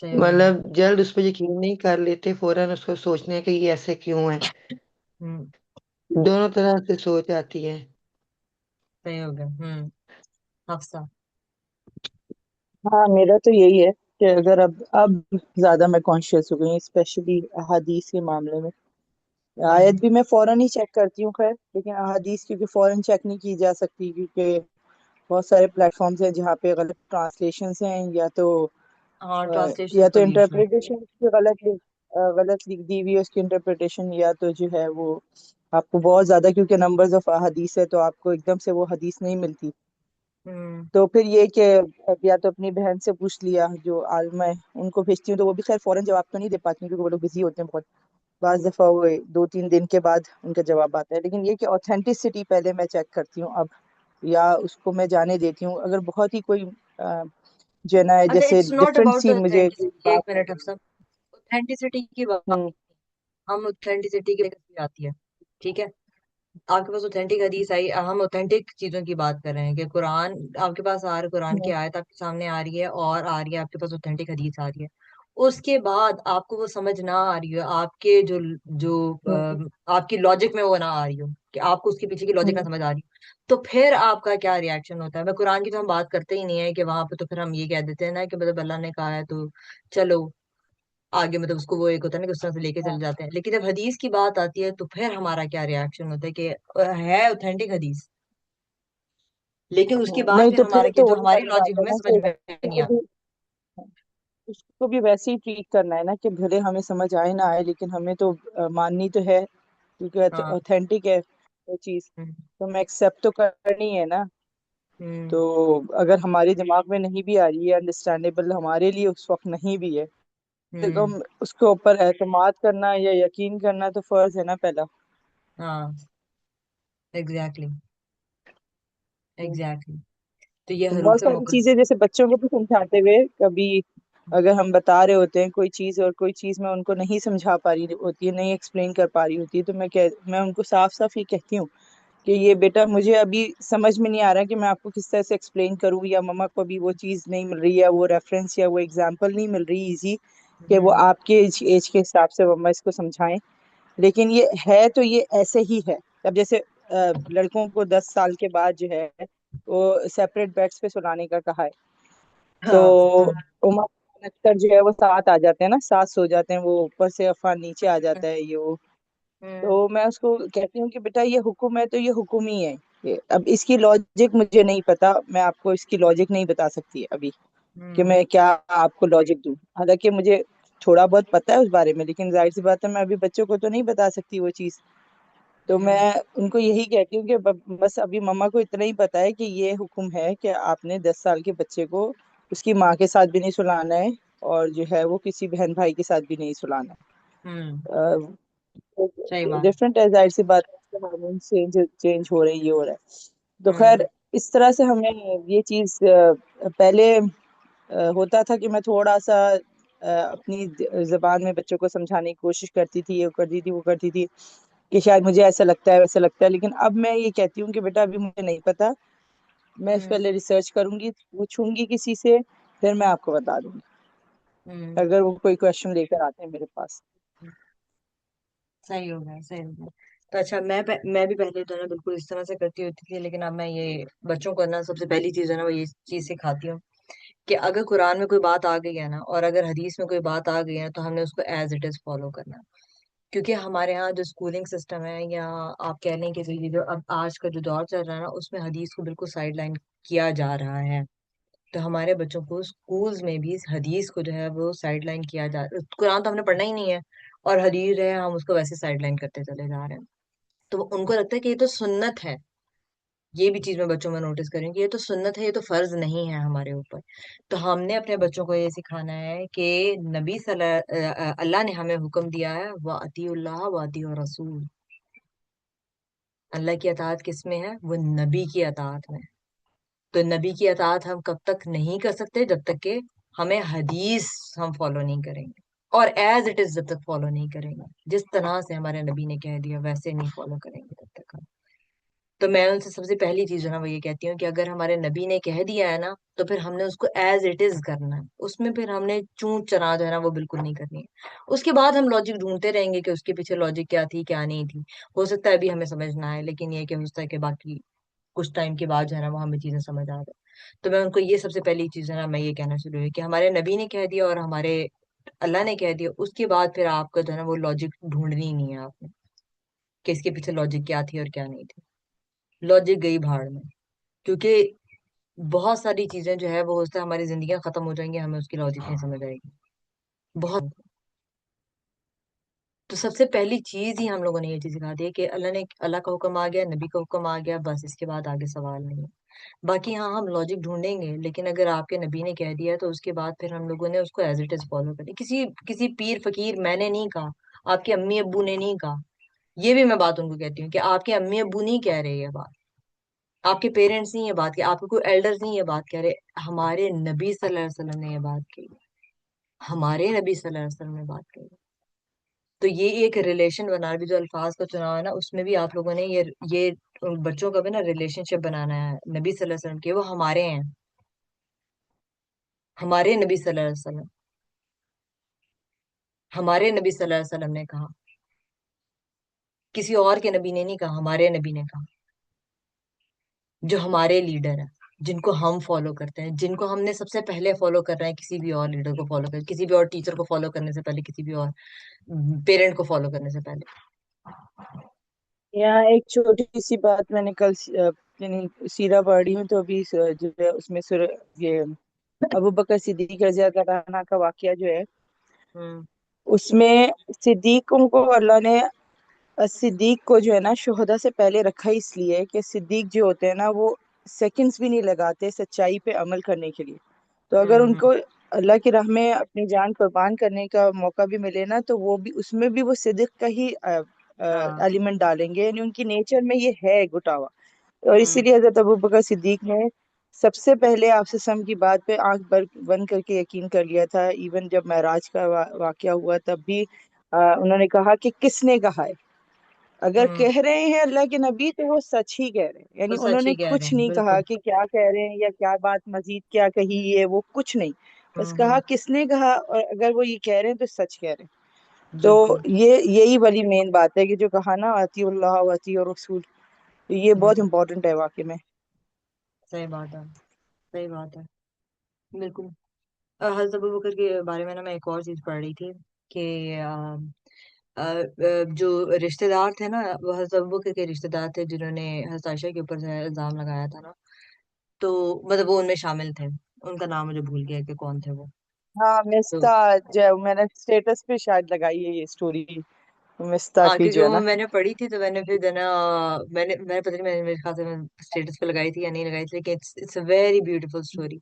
A: सही हो गया।
C: मतलब जल्द उस पर यकीन नहीं कर लेते, फौरन उसको सोचने हैं कि ये ऐसे क्यों है।
A: हम्म।
C: दोनों तरह से सोच आती है।
A: सही हो गया। हफ्सा।
B: हाँ, मेरा तो यही है कि अगर अब ज्यादा मैं कॉन्शियस हो गई हूँ, स्पेशली अहादीस के मामले में। आयत
A: हम्म।
B: भी मैं फौरन ही चेक करती हूँ खैर, लेकिन अहादीस क्योंकि फौरन चेक नहीं की जा सकती, क्योंकि बहुत सारे प्लेटफॉर्म्स हैं जहाँ पे गलत ट्रांसलेशंस हैं,
A: हाँ,
B: या
A: ट्रांसलेशन
B: तो
A: का भी इशू है।
B: इंटरप्रिटेशन गलत लिख दी हुई है उसकी इंटरप्रिटेशन, या तो जो है वो आपको बहुत ज्यादा, क्योंकि नंबर्स ऑफ हदीस है तो आपको एकदम से वो हदीस नहीं मिलती।
A: हम्म।
B: तो फिर ये कि अब या तो अपनी बहन से पूछ लिया जो आलमा है, उनको भेजती हूँ, तो वो भी खैर फौरन जवाब तो नहीं दे पाती क्योंकि वो लोग बिजी होते हैं बहुत। बाज दफा वो 2-3 दिन के बाद उनका जवाब आता है, लेकिन ये कि ऑथेंटिसिटी पहले मैं चेक करती हूँ अब, या उसको मैं जाने देती हूँ। अगर बहुत ही कोई जो है ना,
A: अच्छा,
B: जैसे
A: it's not
B: different
A: about
B: C मुझे कोई
A: ऑथेंटिसिटी, एक
B: बात
A: मिनट अफसर। ऑथेंटिसिटी की बात,
B: हम्म
A: हम ऑथेंटिसिटी की बात आती है, ठीक है। आपके पास ऑथेंटिक हदीस आई, हम ऑथेंटिक चीजों की बात कर रहे हैं कि कुरान आपके पास आ रहा है, कुरान की
B: हम्म
A: आयत आपके सामने आ रही है और आ रही है, आपके पास ऑथेंटिक हदीस आ रही है। उसके बाद आपको वो समझ ना आ रही हो, आपके जो जो
B: हम्म
A: आपकी लॉजिक में वो ना आ रही हो, कि आपको उसके पीछे की लॉजिक ना
B: हम्म
A: समझ आ रही हो, तो फिर आपका क्या रिएक्शन होता है? मैं कुरान की तो हम बात करते ही नहीं है कि वहां पे, तो फिर हम ये कह देते हैं ना कि मतलब अल्लाह ने कहा है तो चलो आगे, मतलब उसको वो एक होता है ना कि उस तरह से लेके चले
B: हाँ,
A: जाते हैं। लेकिन जब हदीस की बात आती है तो फिर हमारा क्या रिएक्शन होता है कि है ऑथेंटिक हदीस, लेकिन उसके बाद
B: नहीं
A: फिर
B: तो
A: हमारा
B: फिर
A: क्या,
B: तो
A: जो
B: वही
A: हमारी
B: वाली बात
A: लॉजिक
B: है
A: हमें
B: ना
A: समझ
B: कि
A: में नहीं
B: उसको
A: आता।
B: भी उसको भी वैसे ही ट्रीट करना है ना, कि भले हमें समझ आए ना आए, लेकिन हमें तो माननी तो है, क्योंकि
A: हाँ।
B: ऑथेंटिक है वो चीज,
A: हम्म।
B: तो मैं एक्सेप्ट तो करनी है ना।
A: हम्म।
B: तो अगर हमारे दिमाग में नहीं भी आ रही है, अंडरस्टैंडेबल हमारे लिए उस वक्त नहीं भी है, तो
A: हम्म।
B: हम उसके ऊपर एतमाद करना या यकीन करना तो फर्ज है ना पहला।
A: हाँ, एग्जैक्टली।
B: हम्म।
A: एग्जैक्टली। तो ये
B: तो बहुत
A: हरूफ
B: सारी
A: मुकद्दस।
B: चीजें जैसे बच्चों को भी समझाते हुए कभी, अगर हम बता रहे होते हैं कोई चीज और कोई चीज मैं उनको नहीं समझा पा रही होती है, नहीं एक्सप्लेन कर पा रही होती है, तो मैं उनको साफ साफ ये कहती हूँ कि ये बेटा मुझे अभी समझ में नहीं आ रहा कि मैं आपको किस तरह से एक्सप्लेन करूँ, या मम्मा को अभी वो चीज़ नहीं मिल रही है, वो रेफरेंस या वो एग्जांपल नहीं मिल रही इजी, कि वो
A: हम्म।
B: आपके एज के हिसाब से मम्मा इसको समझाएं। लेकिन ये है तो ये ऐसे ही है। अब जैसे लड़कों को 10 साल के बाद जो है वो सेपरेट बेड्स पे सुलाने का कहा है, तो
A: हाँ।
B: उमर अख्तर जो है वो साथ आ जाते हैं ना, साथ सो जाते हैं, वो ऊपर से अफान नीचे आ जाता है ये वो।
A: हम्म।
B: तो मैं उसको कहती हूँ कि बेटा ये हुक्म है तो ये हुक्म ही है। अब इसकी लॉजिक मुझे नहीं पता, मैं आपको इसकी लॉजिक नहीं बता सकती अभी कि
A: हम्म।
B: मैं क्या आपको लॉजिक दूं, हालांकि मुझे थोड़ा बहुत पता है उस बारे में, लेकिन जाहिर सी बात है मैं अभी बच्चों को तो नहीं बता सकती वो चीज़। तो
A: हम्म।
B: मैं उनको यही कहती हूँ कि बस अभी मम्मा को इतना ही पता है कि ये हुक्म है कि आपने 10 साल के बच्चे को उसकी माँ के साथ भी नहीं सुलाना है, और जो है वो किसी बहन भाई के साथ भी नहीं सुलाना
A: हम्म।
B: है।
A: सही बात।
B: डिफरेंट है, जाहिर सी बात है, हार्मोन चेंज चेंज हो रहे हैं, ये हो रहा है। तो
A: हम्म।
B: खैर इस तरह से हमें ये चीज पहले होता था कि मैं थोड़ा सा अपनी जबान में बच्चों को समझाने की कोशिश करती थी, ये करती थी वो करती थी, कि शायद मुझे ऐसा लगता है वैसा लगता है, लेकिन अब मैं ये कहती हूँ कि बेटा अभी मुझे नहीं पता, मैं इस
A: हम्म।
B: पहले रिसर्च करूंगी, पूछूंगी किसी से, फिर मैं आपको बता दूंगी,
A: हम्म।
B: अगर वो कोई क्वेश्चन लेकर आते हैं मेरे पास।
A: सही हो गया, सही हो गया। तो अच्छा, मैं भी पहले तो ना बिल्कुल इस तरह से करती होती थी, लेकिन अब मैं ये बच्चों को ना सबसे पहली चीज है ना वो ये चीज सिखाती हूँ कि अगर कुरान में कोई बात आ गई है ना, और अगर हदीस में कोई बात आ गई है तो हमने उसको एज इट इज फॉलो करना है। क्योंकि हमारे यहाँ जो स्कूलिंग सिस्टम है, या आप कह लें कि जो ये जो अब आज का जो दौर चल रहा है ना, उसमें हदीस को बिल्कुल साइड लाइन किया जा रहा है। तो हमारे बच्चों को स्कूल्स में भी इस हदीस को जो है वो साइड लाइन किया जा रहा है। कुरान तो हमने पढ़ना ही नहीं है, और हदीस है हम उसको वैसे साइड लाइन करते चले जा रहे हैं। तो उनको लगता है कि ये तो सुन्नत है, ये भी चीज मैं बच्चों में नोटिस करूँ कि ये तो सुन्नत है, ये तो फर्ज नहीं है हमारे ऊपर। तो हमने अपने बच्चों को ये सिखाना है कि अल्लाह ने हमें हुक्म दिया है, व अतीउल्लाह व अतीउर रसूल। अल्लाह की अताअत किस में है? वो नबी की अताअत में। तो नबी की अताअत हम कब तक नहीं कर सकते? जब तक कि हमें हदीस हम फॉलो नहीं करेंगे, और एज इट इज जब तक फॉलो नहीं करेंगे, जिस तरह से हमारे नबी ने कह दिया वैसे नहीं फॉलो करेंगे तब तक हम। तो मैं उनसे सबसे पहली चीज जो है ना वो ये कहती हूँ कि अगर हमारे नबी ने कह दिया है ना, तो फिर हमने उसको एज इट इज करना है, उसमें फिर हमने चूं चना जो है ना वो बिल्कुल नहीं करनी है। उसके बाद हम लॉजिक ढूंढते रहेंगे कि उसके पीछे लॉजिक क्या थी क्या नहीं थी। हो सकता है अभी हमें समझ ना आए, लेकिन ये कि हो सकता है कि बाकी कुछ टाइम के बाद जो है ना वो हमें चीजें समझ आ जाए। तो मैं उनको ये सबसे पहली चीज है ना मैं ये कहना शुरू हुई कि हमारे नबी ने कह दिया और हमारे अल्लाह ने कह दिया, उसके बाद फिर आपका जो है ना वो लॉजिक ढूंढनी ही नहीं है आपने, कि इसके पीछे लॉजिक क्या थी और क्या नहीं थी। लॉजिक गई भाड़ में। क्योंकि बहुत सारी चीजें जो है वो हो सकता है हमारी जिंदगियां खत्म हो जाएंगी, हमें उसकी लॉजिक नहीं समझ आएगी। बहुत। तो सबसे पहली चीज ही हम लोगों ने ये चीज सिखा दी है कि अल्लाह का हुक्म आ गया, नबी का हुक्म आ गया, बस इसके बाद आगे सवाल नहीं है। बाकी हाँ हम लॉजिक ढूंढेंगे, लेकिन अगर आपके नबी ने कह दिया तो उसके बाद फिर हम लोगों ने उसको एज इट इज फॉलो करें। किसी किसी पीर फकीर मैंने नहीं कहा, आपके अम्मी अब्बू ने नहीं कहा। ये भी मैं बात उनको कहती हूँ कि आपके अम्मी अब्बू नहीं कह रहे ये बात, आपके पेरेंट्स नहीं ये बात की, आपके कोई एल्डर्स नहीं ये बात कह रहे, हमारे नबी सल्लल्लाहु अलैहि वसल्लम ने ये बात की। हमारे नबी सल्लल्लाहु अलैहि वसल्लम ने बात की। तो ये एक रिलेशन बना भी, जो अल्फाज का चुनाव है ना उसमें भी आप लोगों ने ये बच्चों का भी ना रिलेशनशिप बनाना है नबी सल्लल्लाहु अलैहि वसल्लम के, वो हमारे हैं। हमारे नबी सल्लल्लाहु अलैहि वसल्लम, हमारे नबी सल्लल्लाहु अलैहि वसल्लम ने कहा, किसी और के नबी ने नहीं कहा, हमारे नबी ने कहा। जो हमारे लीडर है, जिनको हम फॉलो करते हैं, जिनको हमने सबसे पहले फॉलो करना है, किसी भी और लीडर को फॉलो कर, किसी भी और टीचर को फॉलो करने से पहले, किसी भी और पेरेंट को फॉलो करने से पहले।
B: यहाँ एक छोटी सी बात, मैंने कल यानी सीरा पढ़ी हूँ, तो अभी जो है उसमें ये अबू बकर सिद्दीक रज़ी अल्लाह अन्हु का वाकया जो है,
A: हम्म।
B: उसमें सिद्दीकों को अल्लाह ने, सिद्दीक को जो है ना शुहदा से पहले रखा इसलिए कि सिद्दीक जो होते हैं ना वो सेकंड्स भी नहीं लगाते सच्चाई पे अमल करने के लिए। तो अगर
A: हम्म।
B: उनको अल्लाह की राह में अपनी जान कुर्बान करने का मौका भी मिले ना, तो वो भी उसमें भी वो सिद्दीक का ही
A: हाँ।
B: एलिमेंट डालेंगे, यानी उनकी नेचर में ये है घुटावा। और
A: हम्म।
B: इसीलिए हजरत अबू बकर सिद्दीक ने सबसे पहले आपसे सम की बात पे आंख बंद करके यकीन कर लिया था। इवन जब महराज का वाकया हुआ तब भी उन्होंने कहा कि किसने कहा है, अगर
A: हम्म।
B: कह रहे हैं अल्लाह के नबी तो वो सच ही कह रहे हैं।
A: तो
B: यानी
A: सच
B: उन्होंने
A: ही कह रहे
B: कुछ
A: हैं,
B: नहीं कहा
A: बिल्कुल।
B: कि क्या कह रहे हैं या क्या बात मजीद क्या कही है, वो कुछ नहीं, बस कहा
A: हम्म।
B: किसने कहा, और अगर वो ये कह रहे हैं तो सच कह रहे हैं। तो
A: बिल्कुल।
B: ये यही वाली मेन बात है कि जो कहा ना अतीउल्लाह व अतीउर रसूल, तो ये बहुत
A: हम्म।
B: इंपॉर्टेंट है वाकई में।
A: सही बात है। सही बात है। बिल्कुल। हज़रत अबू बकर के बारे में ना मैं एक और चीज पढ़ रही थी कि जो रिश्तेदार थे ना, वो हज़रत अबू बकर के रिश्तेदार थे जिन्होंने हज़रत आयशा के ऊपर जो है इल्जाम लगाया था ना, तो मतलब वो उनमें शामिल थे। उनका नाम मुझे भूल गया कि कौन थे वो।
B: हाँ
A: तो
B: मिस्ता, जो मैंने स्टेटस पे शायद लगाई है ये स्टोरी, मिस्ता
A: हाँ,
B: की
A: क्योंकि
B: जो है
A: वो
B: ना।
A: मैंने पढ़ी थी तो मैंने फिर है ना, मैंने पता नहीं, मैंने मेरे ख्याल से मैं स्टेटस पे लगाई थी या नहीं लगाई थी, लेकिन it's a very beautiful story.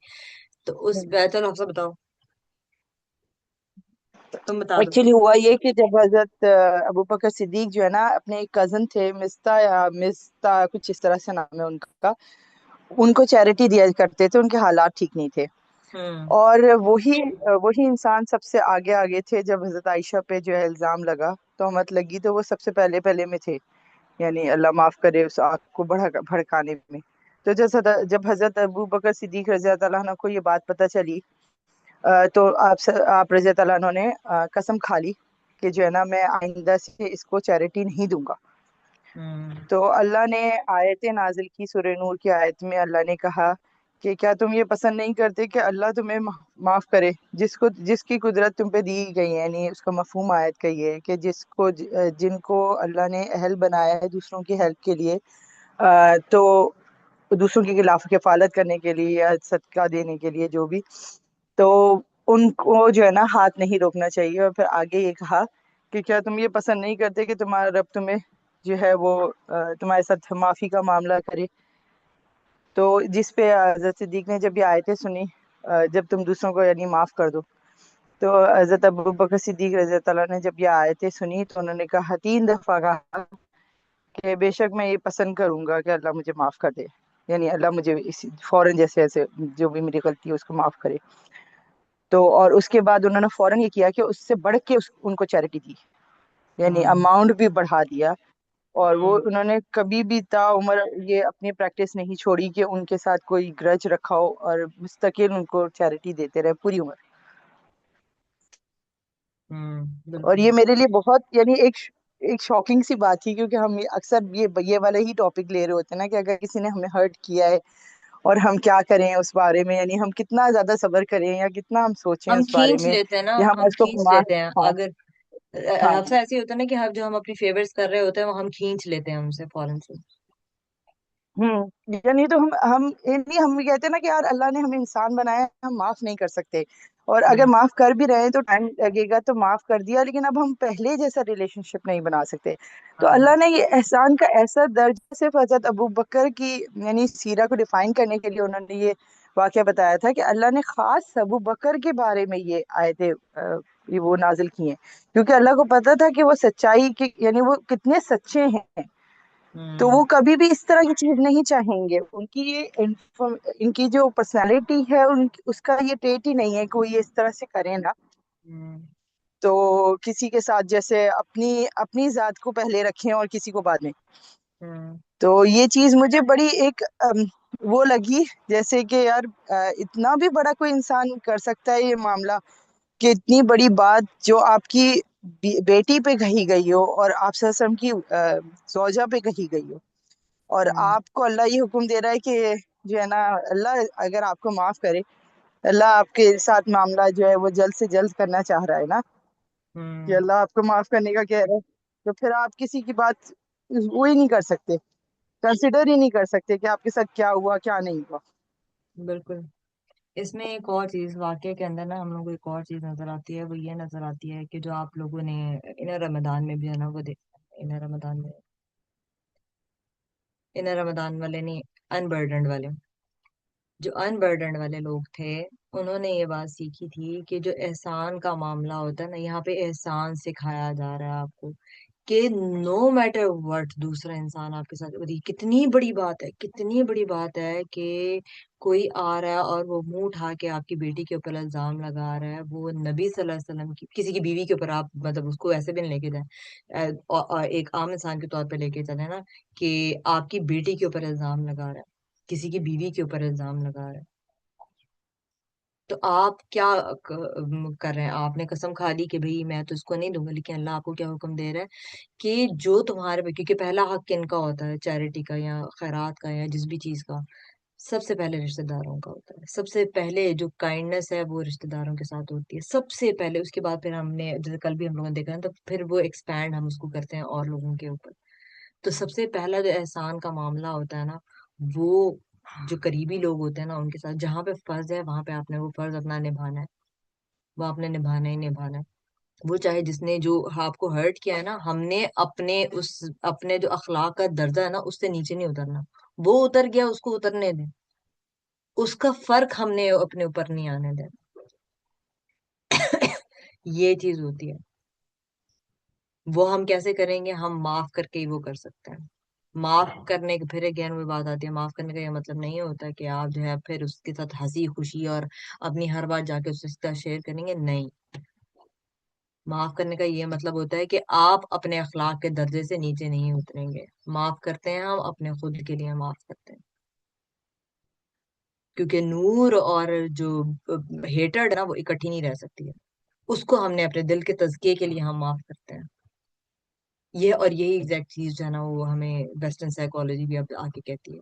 A: तो उस चलो आप सब बताओ, तुम बता दो।
B: एक्चुअली हुआ ये कि जब हजरत अबू बकर सिद्दीक जो है ना अपने एक कजन थे मिस्ता, या मिस्ता कुछ इस तरह से नाम है उनका, उनको चैरिटी दिया करते थे, उनके हालात ठीक नहीं थे।
A: हम्म।
B: और वही वही इंसान सबसे आगे आगे थे जब हजरत आयशा पे जो है इल्जाम लगा, तहमत लगी, तो वो सबसे पहले पहले में थे, यानी अल्लाह माफ करे उस आग को भड़काने में। तो जब हजरत अबू बकर सिद्दीक रज़ी अल्लाह अन्हु को ये बात पता चली, तो आप रज़ी अल्लाह अन्हु ने कसम खा ली कि जो है ना मैं आइंदा से इसको चैरिटी नहीं दूंगा।
A: हम्म।
B: तो अल्लाह ने आयतें नाजिल की, सूरह नूर की आयत में अल्लाह ने कहा कि क्या तुम ये पसंद नहीं करते कि अल्लाह तुम्हें माफ करे, जिसको जिसकी कुदरत तुम पे दी गई है। यानी उसका मफहूम आयत का ये है कि जिनको अल्लाह ने अहल बनाया है दूसरों की हेल्प के लिए, तो दूसरों की खिलाफ किफालत करने के लिए या सदका देने के लिए जो भी, तो उनको जो है ना हाथ नहीं रोकना चाहिए। और फिर आगे ये कहा कि क्या तुम ये पसंद नहीं करते कि तुम्हारा रब तुम्हें जो है वो तुम्हारे साथ माफी का मामला करे। तो जिस पे हजरत सिद्दीक ने जब ये आयतें सुनी, जब तुम दूसरों को यानी माफ कर दो, तो हजरत अबू बकर सिद्दीक रज़ी अल्लाह ताला ने जब ये आयतें सुनी तो उन्होंने कहा, 3 दफा कहा कि बेशक मैं ये पसंद करूंगा कि अल्लाह मुझे माफ कर दे, यानी अल्लाह मुझे इस फौरन जैसे ऐसे जो भी मेरी गलती है उसको माफ करे। तो और उसके बाद उन्होंने फौरन ये किया कि उससे बढ़ के उनको चैरिटी दी, यानी
A: हम्म।
B: अमाउंट भी बढ़ा दिया। और वो
A: हम्म।
B: उन्होंने कभी भी ताउम्र ये अपनी प्रैक्टिस नहीं छोड़ी कि उनके साथ कोई ग्रज रखा हो, और मुस्तकिल उनको चैरिटी देते रहे पूरी उम्र। और
A: बिल्कुल।
B: ये मेरे लिए बहुत यानी एक शॉकिंग सी बात थी, क्योंकि हम अक्सर ये वाले ही टॉपिक ले रहे होते हैं ना, कि अगर किसी ने हमें हर्ट किया है और हम क्या करें उस बारे में, यानी हम कितना ज्यादा सब्र करें या कितना हम सोचें
A: हम
B: उस बारे
A: खींच
B: में,
A: लेते हैं ना,
B: या हम
A: हम
B: उसको
A: खींच
B: मान।
A: लेते हैं
B: हाँ
A: अगर
B: हाँ
A: अक्सर ऐसे ही होता है ना कि हम जो हम अपनी फेवर्स कर रहे होते हैं वो हम खींच लेते हैं हमसे फौरन से।
B: यानी तो हम यानी हम ये कहते हैं ना कि यार अल्लाह ने हमें इंसान बनाया है, हम माफ नहीं कर सकते। और अगर
A: हम्म।
B: माफ कर भी रहे हैं तो टाइम लगेगा, तो माफ कर दिया, लेकिन अब हम पहले जैसा रिलेशनशिप नहीं बना सकते। तो
A: हाँ।
B: अल्लाह ने ये एहसान का ऐसा दर्जा सिर्फ हजरत अबू बकर की यानी सीरा को डिफाइन करने के लिए उन्होंने ये वाकया बताया था, कि अल्लाह ने खास अबू बकर के बारे में ये आयतें ये वो नाजिल की हैं, क्योंकि अल्लाह को पता था कि वो सच्चाई के यानी वो कितने सच्चे हैं। तो
A: हम्म।
B: वो कभी भी इस तरह की चीज नहीं चाहेंगे। उनकी ये इनकी जो पर्सनालिटी है उसका ये ट्रेट ही नहीं है कि वो ये इस तरह से करें ना।
A: हम्म।
B: तो किसी के साथ जैसे अपनी अपनी जात को पहले रखें और किसी को बाद में।
A: हम्म।
B: तो ये चीज मुझे बड़ी एक वो लगी, जैसे कि यार इतना भी बड़ा कोई इंसान कर सकता है ये मामला, कि इतनी बड़ी बात जो आपकी बेटी पे कही गई हो और आप सल्लल्लाहु अलैहि वसल्लम की जोजा पे कही गई हो, और
A: हम्म।
B: आपको अल्लाह ये हुक्म दे रहा है कि जो है ना, अल्लाह अगर आपको माफ करे, अल्लाह आपके साथ मामला जो है वो जल्द से जल्द करना चाह रहा है ना, कि
A: हम्म।
B: अल्लाह आपको माफ करने का कह रहा है, तो फिर आप किसी की बात वो ही नहीं कर सकते, कंसिडर ही नहीं कर सकते कि आपके साथ क्या हुआ क्या नहीं हुआ।
A: बिल्कुल। इसमें एक और चीज वाकये के अंदर ना हम लोग को एक और चीज नजर आती है, वो ये नजर आती है कि जो आप लोगों ने इन्हें रमदान में भी है ना वो इन्हें रमदान में इन्हें रमदान वाले नहीं, अनबर्डनड वाले, जो अनबर्डनड वाले लोग थे, उन्होंने ये बात सीखी थी कि जो एहसान का मामला होता है ना, यहाँ पे एहसान सिखाया जा रहा है आपको कि नो मैटर व्हाट दूसरा इंसान आपके साथ, और ये कितनी बड़ी बात है, कितनी बड़ी बात है कि कोई आ रहा है और वो मुंह उठा के आपकी बेटी के ऊपर इल्जाम लगा रहा है, वो नबी सल्लल्लाहु अलैहि वसल्लम की किसी की बीवी के ऊपर, आप मतलब उसको ऐसे भी नहीं लेके जाए, और एक आम इंसान के तौर पे लेके चले ना, कि आपकी बेटी के ऊपर इल्जाम लगा रहा है, किसी की बीवी के ऊपर इल्जाम लगा रहा है, तो आप क्या कर रहे हैं? आपने कसम खा ली कि भाई मैं तो इसको नहीं दूंगा, लेकिन अल्लाह आपको क्या हुक्म दे रहा है कि जो तुम्हारे पे, क्योंकि पहला हक किनका होता है, चैरिटी का या खैरात का या जिस भी चीज का, सबसे पहले रिश्तेदारों का होता है। सबसे पहले जो काइंडनेस है वो रिश्तेदारों के साथ होती है सबसे पहले, उसके बाद फिर हमने जैसे कल भी हम लोगों ने देखा ना, तो फिर वो एक्सपैंड हम उसको करते हैं और लोगों के ऊपर। तो सबसे पहला जो एहसान का मामला होता है ना, वो जो करीबी लोग होते हैं ना उनके साथ, जहां पे फर्ज है वहां पे आपने वो फर्ज अपना निभाना है, वो आपने निभाना ही निभाना है। वो चाहे जिसने जो आपको हर्ट किया है ना, हमने अपने जो अखलाक का दर्जा है ना उससे नीचे नहीं उतरना। वो उतर गया, उसको उतरने दें, उसका फर्क हमने अपने ऊपर नहीं आने देना। ये चीज होती है। वो हम कैसे करेंगे? हम माफ करके ही वो कर सकते हैं। माफ करने के फिर अगेन वो बात आती है, माफ करने का ये मतलब नहीं होता कि आप जो है फिर उसके साथ हंसी खुशी और अपनी हर बात जाके उससे साथ शेयर करेंगे, नहीं। माफ करने का ये मतलब होता है कि आप अपने अखलाक के दर्जे से नीचे नहीं उतरेंगे। माफ करते हैं हम अपने खुद के लिए माफ करते हैं, क्योंकि नूर और जो हेटर्ड है ना वो इकट्ठी नहीं रह सकती है। उसको हमने अपने दिल के तज़किये के लिए हम माफ करते हैं। ये और यही एग्जैक्ट चीज जो है ना वो हमें वेस्टर्न साइकोलॉजी भी अब आके कहती है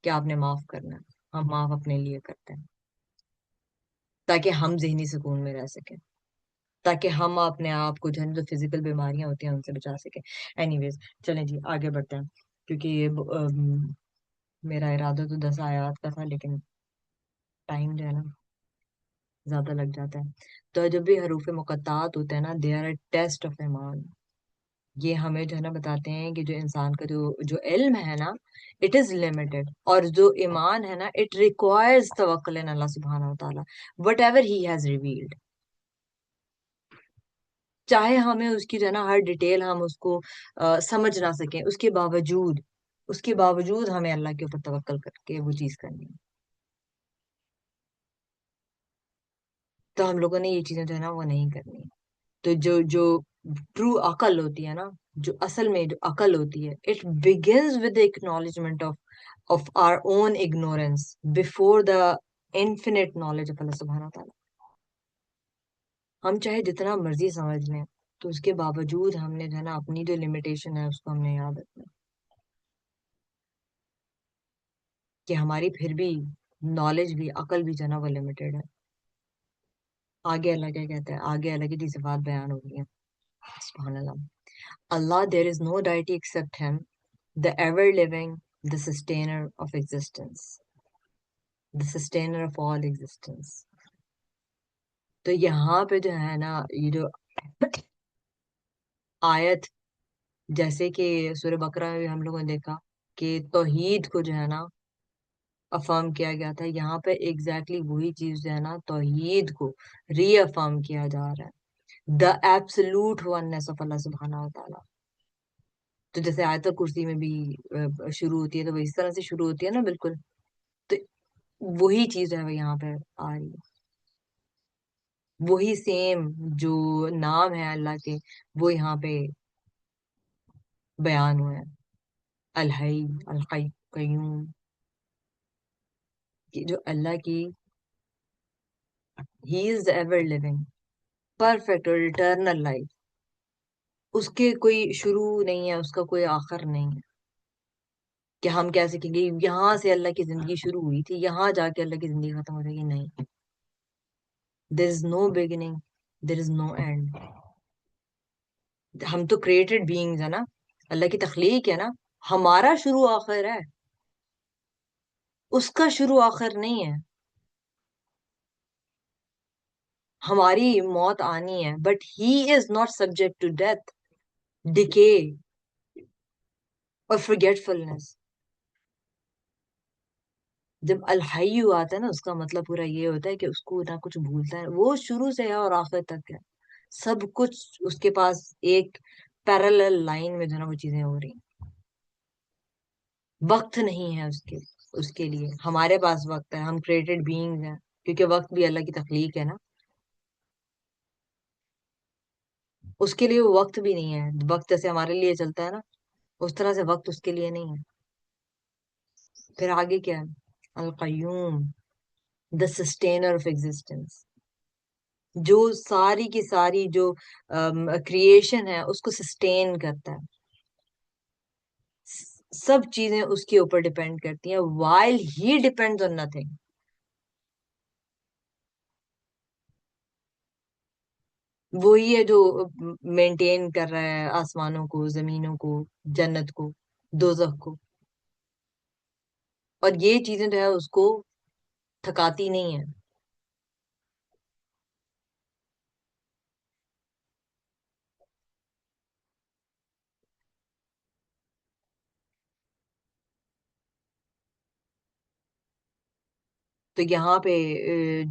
A: कि आपने माफ करना है। हम माफ अपने लिए करते हैं ताकि हम जहनी सुकून में रह सकें, ताकि हम अपने आप को जो है ना, जो फिजिकल बीमारियां होती हैं उनसे बचा सकें। एनीवेज, चलें जी आगे बढ़ते हैं, क्योंकि ये मेरा इरादा तो 10 आयात का था, लेकिन टाइम जो है ना ज्यादा लग जाता है। तो जब भी हरूफ मुकत्तात होते हैं ना, they are a test of ईमान। ये हमें जो है ना बताते हैं कि जो इंसान का जो जो इल्म है ना, इट इज लिमिटेड, और जो ईमान है ना, इट रिक्वायर्स तवक्कुल इन अल्लाह सुब्हानहू व तआला, what ever he has revealed. चाहे हमें उसकी जो है ना हर डिटेल हम उसको समझ ना सकें, उसके बावजूद हमें अल्लाह के ऊपर तवक्कल करके वो चीज करनी है। तो हम लोगों ने ये चीजें जो है ना वो नहीं करनी है। तो जो जो ट्रू अकल होती है ना, जो असल में जो अकल होती है, it begins with the acknowledgement of our own ignorance before the infinite knowledge of Allah सुब्हानहू व तआला। हम चाहे जितना मर्जी समझ लें, तो उसके बावजूद हमने जो है ना अपनी जो लिमिटेशन है उसको हमने याद रखना है, कि हमारी फिर भी नॉलेज भी, अकल भी जो है ना वो लिमिटेड है। आगे अल्लाह क्या कहता है, आगे अल्लाह की सिफात बयान हो गई है। सुभान अल्लाह। Allah, there is no deity except Him, the ever living, the sustainer of existence, the sustainer of all existence। तो यहाँ पे जो है ना, ये जो आयत, जैसे कि सूरह बकरा में भी हम लोगों ने देखा कि तौहीद को जो है ना अफर्म किया गया था, यहाँ पे एग्जैक्टली वही चीज जो है ना, तौहीद को रीअफर्म किया जा रहा है, the absolute oneness of Allah सुब्हानहू व तआला। तो जैसे आयतल कुर्सी में भी शुरू होती है, तो वो इस तरह से शुरू होती है ना, बिल्कुल। तो वही चीज है वो यहाँ पे आ रही है, वही सेम जो नाम है अल्लाह के, वो यहाँ पे बयान हुए हैं। अल हई, अल कय्यूम, कि जो अल्लाह की, he is ever living, perfect और इटर्नल लाइफ, उसके कोई शुरू नहीं है, उसका कोई आखिर नहीं है। कि हम कह सकेंगे यहाँ से अल्लाह की जिंदगी शुरू हुई थी, यहाँ जाके अल्लाह की जिंदगी खत्म हो जाएगी, नहीं। There is no beginning, there is no end. हम तो क्रिएटेड बीइंग्स है ना, अल्लाह की तख्लीक है ना, हमारा शुरू आखिर है, उसका शुरू आखिर नहीं है। हमारी मौत आनी है, but he is not subject to death, decay और फॉरगेटफुलनेस। जब अल हय्यु आता है ना, उसका मतलब पूरा ये होता है कि उसको ना कुछ भूलता है, वो शुरू से है और आखिर तक है, सब कुछ उसके पास एक पैरेलल लाइन में जो है ना वो चीजें हो रही हैं। वक्त नहीं है उसके उसके लिए, हमारे पास वक्त है, हम क्रिएटेड बीइंग्स हैं, क्योंकि वक्त भी अल्लाह की तख्लीक है ना। उसके लिए वो वक्त भी नहीं है, वक्त जैसे हमारे लिए चलता है ना, उस तरह से वक्त उसके लिए नहीं है। फिर आगे क्या है, अल कय्यूम, द सस्टेनर ऑफ एग्जिस्टेंस, जो सारी की सारी जो क्रिएशन है उसको सस्टेन करता है, सब चीजें उसके ऊपर डिपेंड करती हैं, while he depends on nothing. वही है जो मेंटेन कर रहा है आसमानों को, जमीनों को, जन्नत को, दोजख को, और ये चीजें जो है उसको थकाती नहीं है। तो यहाँ पे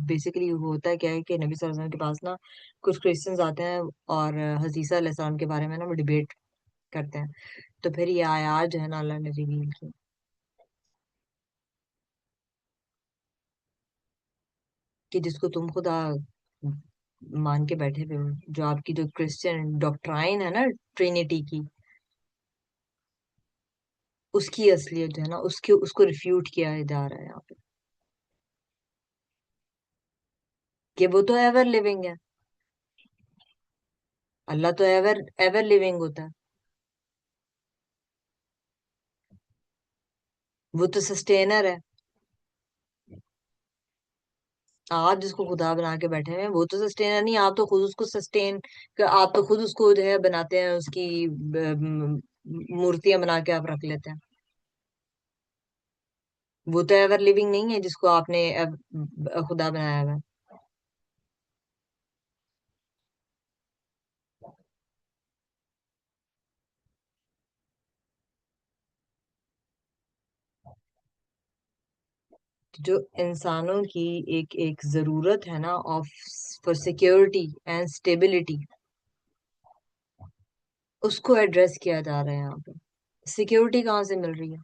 A: बेसिकली होता क्या है कि नबी सल्लल्लाहु अलैहि वसल्लम के पास ना कुछ क्रिश्चियंस आते हैं, और हदीसा अलैहिस्सलाम के बारे में ना वो डिबेट करते हैं। तो फिर ये आयात जो है ना अल्लाह ने रिवील की, कि जिसको तुम खुदा मान के बैठे हुए हो, जो आपकी जो क्रिश्चियन डॉक्ट्राइन है ना, ट्रिनिटी की, उसकी असलियत जो है ना, उसके उसको रिफ्यूट किया जा रहा है यहाँ पे, कि वो तो एवर लिविंग है। अल्लाह तो एवर एवर लिविंग होता है, वो तो सस्टेनर है। आप जिसको खुदा बना के बैठे हुए हैं, वो तो सस्टेनर नहीं, आप तो खुद उसको सस्टेन, आप तो खुद उसको जो है बनाते हैं, उसकी मूर्तियां बना के आप रख लेते हैं। वो तो एवर लिविंग नहीं है जिसको आपने खुदा बनाया हुआ है। जो इंसानों की एक एक जरूरत है ना of for security and stability, उसको एड्रेस किया जा रहा है यहाँ पे। सिक्योरिटी कहाँ से मिल रही है?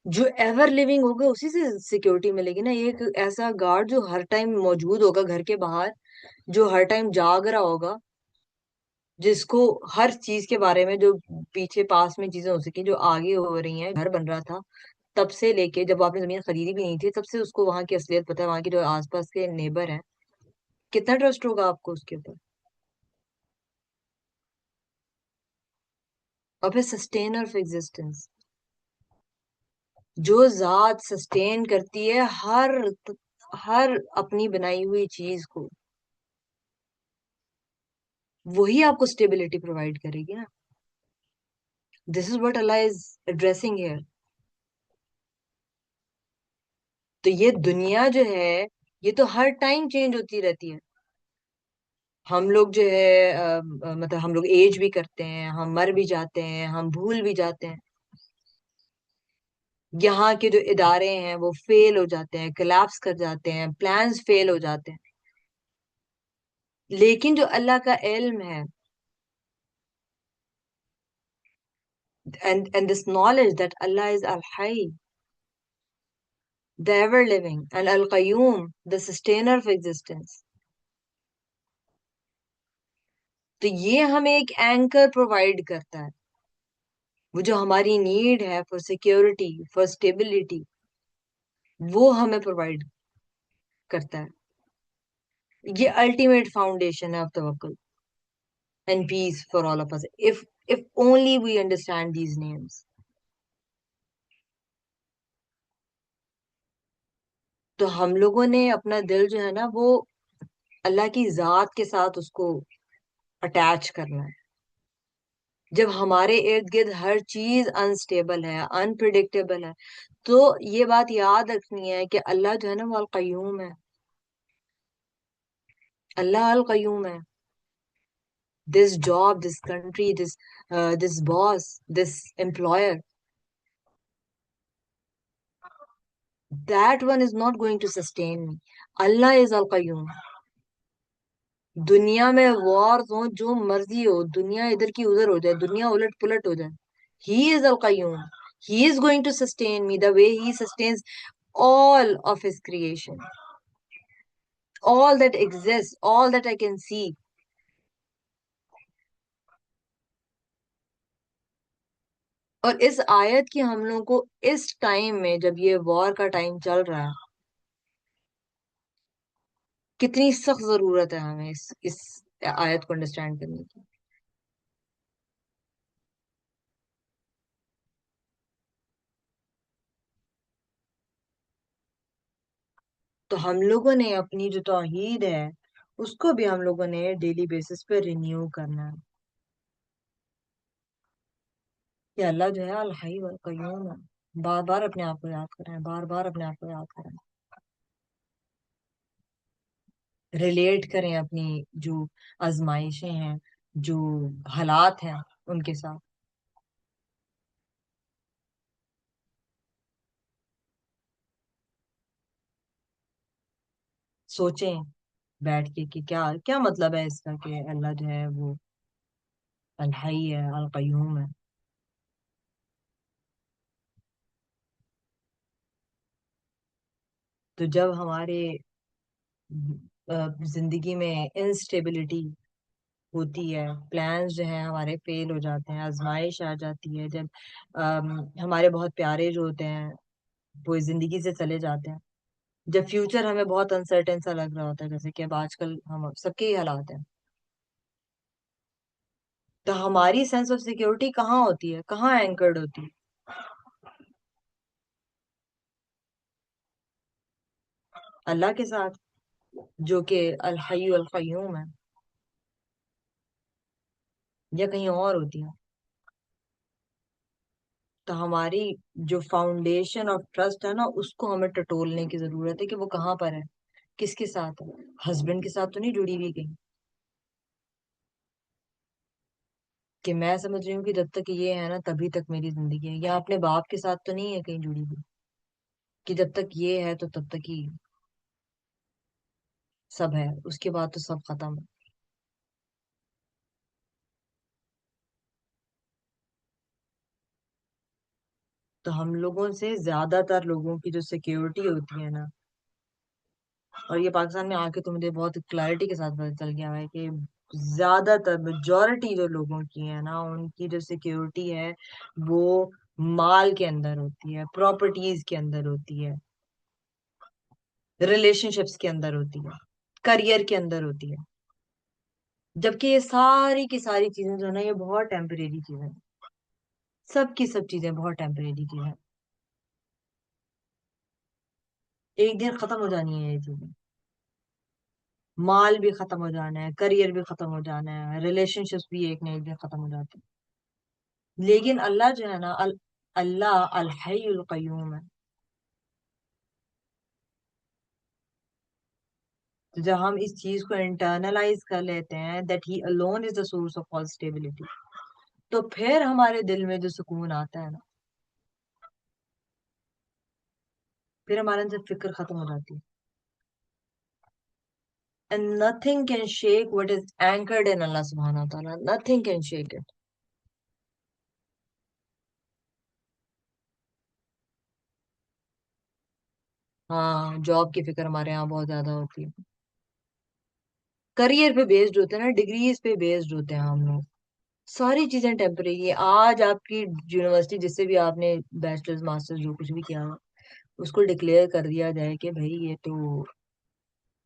A: जो एवर लिविंग होगा उसी से सिक्योरिटी मिलेगी ना। एक ऐसा गार्ड जो हर टाइम मौजूद होगा घर के बाहर, जो हर टाइम जाग रहा होगा, जिसको हर चीज के बारे में, जो पीछे पास में चीजें हो सकी, जो आगे हो रही हैं, घर बन रहा था तब से लेके जब आपने जमीन खरीदी भी नहीं थी तब से उसको वहां की असलियत पता है, वहां के जो आसपास के नेबर हैं। कितना ट्रस्ट होगा आपको उसके ऊपर? और फिर सस्टेनर ऑफ एग्जिस्टेंस, जो जात सस्टेन करती है हर अपनी बनाई हुई चीज को, वही आपको स्टेबिलिटी प्रोवाइड करेगी ना। This is what Allah is addressing here. तो ये दुनिया जो है, ये तो हर टाइम चेंज होती रहती है। हम लोग जो है मतलब हम लोग एज भी करते हैं, हम मर भी जाते हैं, हम भूल भी जाते हैं। यहाँ के जो इदारे हैं वो फेल हो जाते हैं, कोलैप्स कर जाते हैं, प्लान्स फेल हो जाते हैं। लेकिन जो अल्लाह का इल्म है, and this knowledge that Allah is al-Hayy, the ever living, and al-Qayyum, the sustainer of existence, तो ये हमें एक एंकर प्रोवाइड करता है। वो जो हमारी नीड है फॉर सिक्योरिटी, फॉर स्टेबिलिटी, वो हमें प्रोवाइड करता है। ये अल्टीमेट फाउंडेशन है ऑफ तवक्कुल and peace for all of us, if only we understand these names। तो हम लोगों ने अपना दिल जो है ना वो अल्लाह की जात के साथ उसको अटैच करना है। जब हमारे इर्द गिर्द हर चीज अनस्टेबल है, अनप्रिडिक्टेबल है, तो ये बात याद रखनी है कि अल्लाह जो है ना वो अल कयूम है। अल्लाह अल कयूम है। This job, this country, this boss, this employer, that one is not going to sustain me. Allah is अल कयूम। दुनिया में वॉर्स हो, जो मर्जी हो, दुनिया इधर की उधर हो जाए, दुनिया उलट पुलट हो जाए, ही इज अल कयूम। He is going to sustain me the way he sustains all of his creation, all that exists, all that I can see। और इस आयत की हम लोगों को इस टाइम में, जब ये वॉर का टाइम चल रहा है, कितनी सख्त जरूरत है हमें इस आयत को अंडरस्टैंड करने की। तो हम लोगों ने अपनी जो तौहीद है उसको भी हम लोगों ने डेली बेसिस पे रिन्यू करना है कि अल्लाह जो है अल हई वल कय्यूम है। बार बार अपने आप को याद करें, बार बार अपने आप को याद करें, रिलेट करें अपनी जो आजमाइशें हैं, जो हालात हैं, उनके साथ। सोचें बैठ के कि क्या क्या मतलब है इसका कि अल्लाह जो है वो अल हई है, अल कय्यूम है। तो जब हमारे जिंदगी में इंस्टेबिलिटी होती है, प्लान्स जो है हमारे फेल हो जाते हैं, आजमाइश आ जाती है, जब हमारे बहुत प्यारे जो होते हैं वो इस जिंदगी से चले जाते हैं, जब फ्यूचर हमें बहुत अनसर्टेन सा लग रहा होता है, जैसे कि अब आजकल हम सबके ही हालात हैं, तो हमारी सेंस ऑफ सिक्योरिटी कहाँ होती है, कहाँ एंकर्ड होती है? अल्लाह के साथ, जो कि अल हय्यु अल कय्यूम है, या कहीं और होती है? तो हमारी जो फाउंडेशन ऑफ ट्रस्ट है ना उसको हमें टटोलने की जरूरत है कि वो कहाँ पर है, किसके साथ है। हस्बैंड के साथ तो नहीं जुड़ी हुई कहीं, कि मैं समझ रही हूँ कि जब तक ये है ना तभी तक मेरी जिंदगी है, या अपने बाप के साथ तो नहीं है कहीं जुड़ी हुई। कि जब तक ये है तो तब तक ही सब है, उसके बाद तो सब खत्म। तो हम लोगों से ज्यादातर लोगों की जो सिक्योरिटी होती है ना, और ये पाकिस्तान में आके तो मुझे बहुत क्लैरिटी के साथ पता चल गया है कि ज्यादातर मेजोरिटी जो लोगों की है ना, उनकी जो सिक्योरिटी है वो माल के अंदर होती है, प्रॉपर्टीज के अंदर होती है, रिलेशनशिप्स के अंदर होती है, करियर के अंदर होती है। जबकि ये सारी की सारी चीजें जो है ना, ये बहुत टेम्परेरी चीजें हैं। सब की सब चीजें बहुत टेम्परेरी चीजें हैं। एक दिन खत्म हो जानी है ये चीजें। माल भी खत्म हो जाना है, करियर भी खत्म हो जाना है, रिलेशनशिप्स भी एक न एक दिन खत्म हो जाते हैं। लेकिन अल्लाह जो है ना, अल्लाह अल हय्युल कय्यूम है। तो जब हम इस चीज को इंटरनलाइज कर लेते हैं that he alone is the source of all stability, तो फिर हमारे दिल में जो सुकून आता है ना, फिर हमारे अंदर फिक्र खत्म हो जाती है। And nothing can shake what is anchored in Allah subhanahu wa ta'ala. Nothing can shake it. हाँ, जॉब की फिक्र हमारे यहाँ बहुत ज्यादा होती है। करियर पे बेस्ड होते हैं ना, डिग्रीज पे बेस्ड होते हैं हम लोग। सारी चीजें टेम्परेरी है। आज आपकी यूनिवर्सिटी जिससे भी आपने बैचलर्स मास्टर्स जो कुछ भी किया हो, उसको डिक्लेयर कर दिया जाए कि भाई ये तो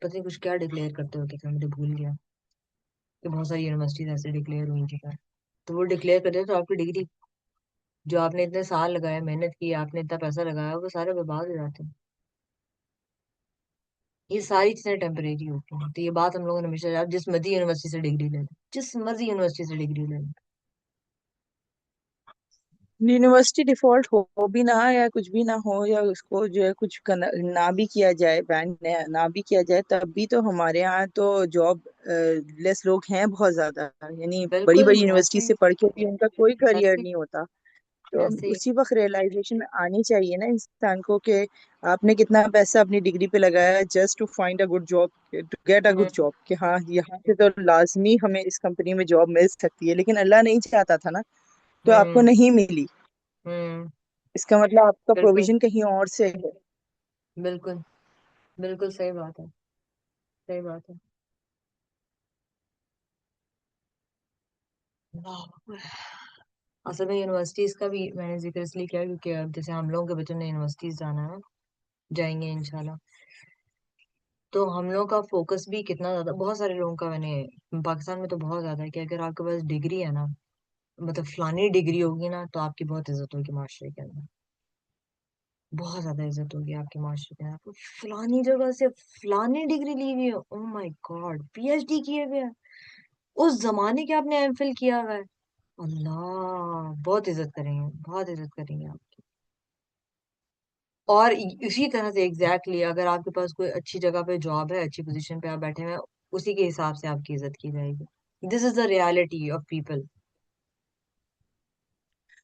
A: पता नहीं कुछ क्या डिक्लेयर करते होते थे, मुझे भूल गया कि बहुत सारी यूनिवर्सिटीज ऐसे डिक्लेयर हुई थी क्या। तो वो डिक्लेयर कर दिया तो आपकी डिग्री जो आपने इतने साल लगाए, मेहनत की, आपने इतना पैसा लगाया, वो सारे बर्बाद हो जाते हैं। ये सारी चीजें टेम्परेरी होती हैं। तो ये बात हम लोगों ने हमेशा, आप जिस मर्जी यूनिवर्सिटी से डिग्री ले लें, जिस मर्जी यूनिवर्सिटी से डिग्री ले लें।
B: यूनिवर्सिटी डिफॉल्ट हो भी ना, या कुछ भी ना हो, या उसको जो है कुछ ना भी किया जाए, बैन ना भी किया जाए, तब भी तो हमारे यहाँ तो जॉब लेस लोग हैं बहुत ज्यादा। यानी बड़ी
A: बिल्कुल
B: बड़ी यूनिवर्सिटी
A: ऐसे
B: से पढ़ के भी उनका कोई करियर
A: ऐसे
B: नहीं होता। तो
A: ऐसे
B: उसी वक्त रियलाइजेशन आनी चाहिए ना इंसान को कि आपने कितना पैसा अपनी डिग्री पे लगाया just to find a good job, to get a good
A: hmm.
B: Job, कि हाँ यहाँ से तो लाजमी हमें इस कंपनी में जॉब मिल सकती है, लेकिन अल्लाह नहीं चाहता था ना, तो आपको
A: हम्म।
B: नहीं मिली।
A: हम्म।
B: इसका मतलब आपका
A: बिल्कुल।
B: प्रोविजन कहीं और से है।
A: बिल्कुल। बिल्कुल सही बात है। सही बात है। वाह। असल में यूनिवर्सिटीज का भी मैंने जिक्र इसलिए किया क्योंकि अब जैसे हम लोगों के बच्चों ने यूनिवर्सिटीज जाना है, जाएंगे इंशाल्लाह। तो हम लोग का फोकस भी कितना ज्यादा, बहुत सारे लोगों का, मैंने पाकिस्तान में तो बहुत ज्यादा है कि अगर आपके पास डिग्री है ना, मतलब फलानी डिग्री होगी ना, तो आपकी बहुत इज्जत होगी माशरे के अंदर। बहुत ज्यादा इज्जत होगी आपके माशरे के अंदर। आपको फलानी जगह से फलानी डिग्री ली हुई है, ओ माय गॉड, पीएचडी किए हुए है, उस जमाने के आपने एमफिल किया हुआ है, अल्लाह बहुत इज्जत करेंगे, बहुत इज्जत करेंगे आपकी। और इसी तरह से एग्जैक्टली exactly, अगर आपके पास कोई अच्छी जगह पे जॉब है, अच्छी पोजीशन पे आप बैठे हुए हैं, उसी के हिसाब से आपकी इज्जत की जाएगी। This is the reality of people.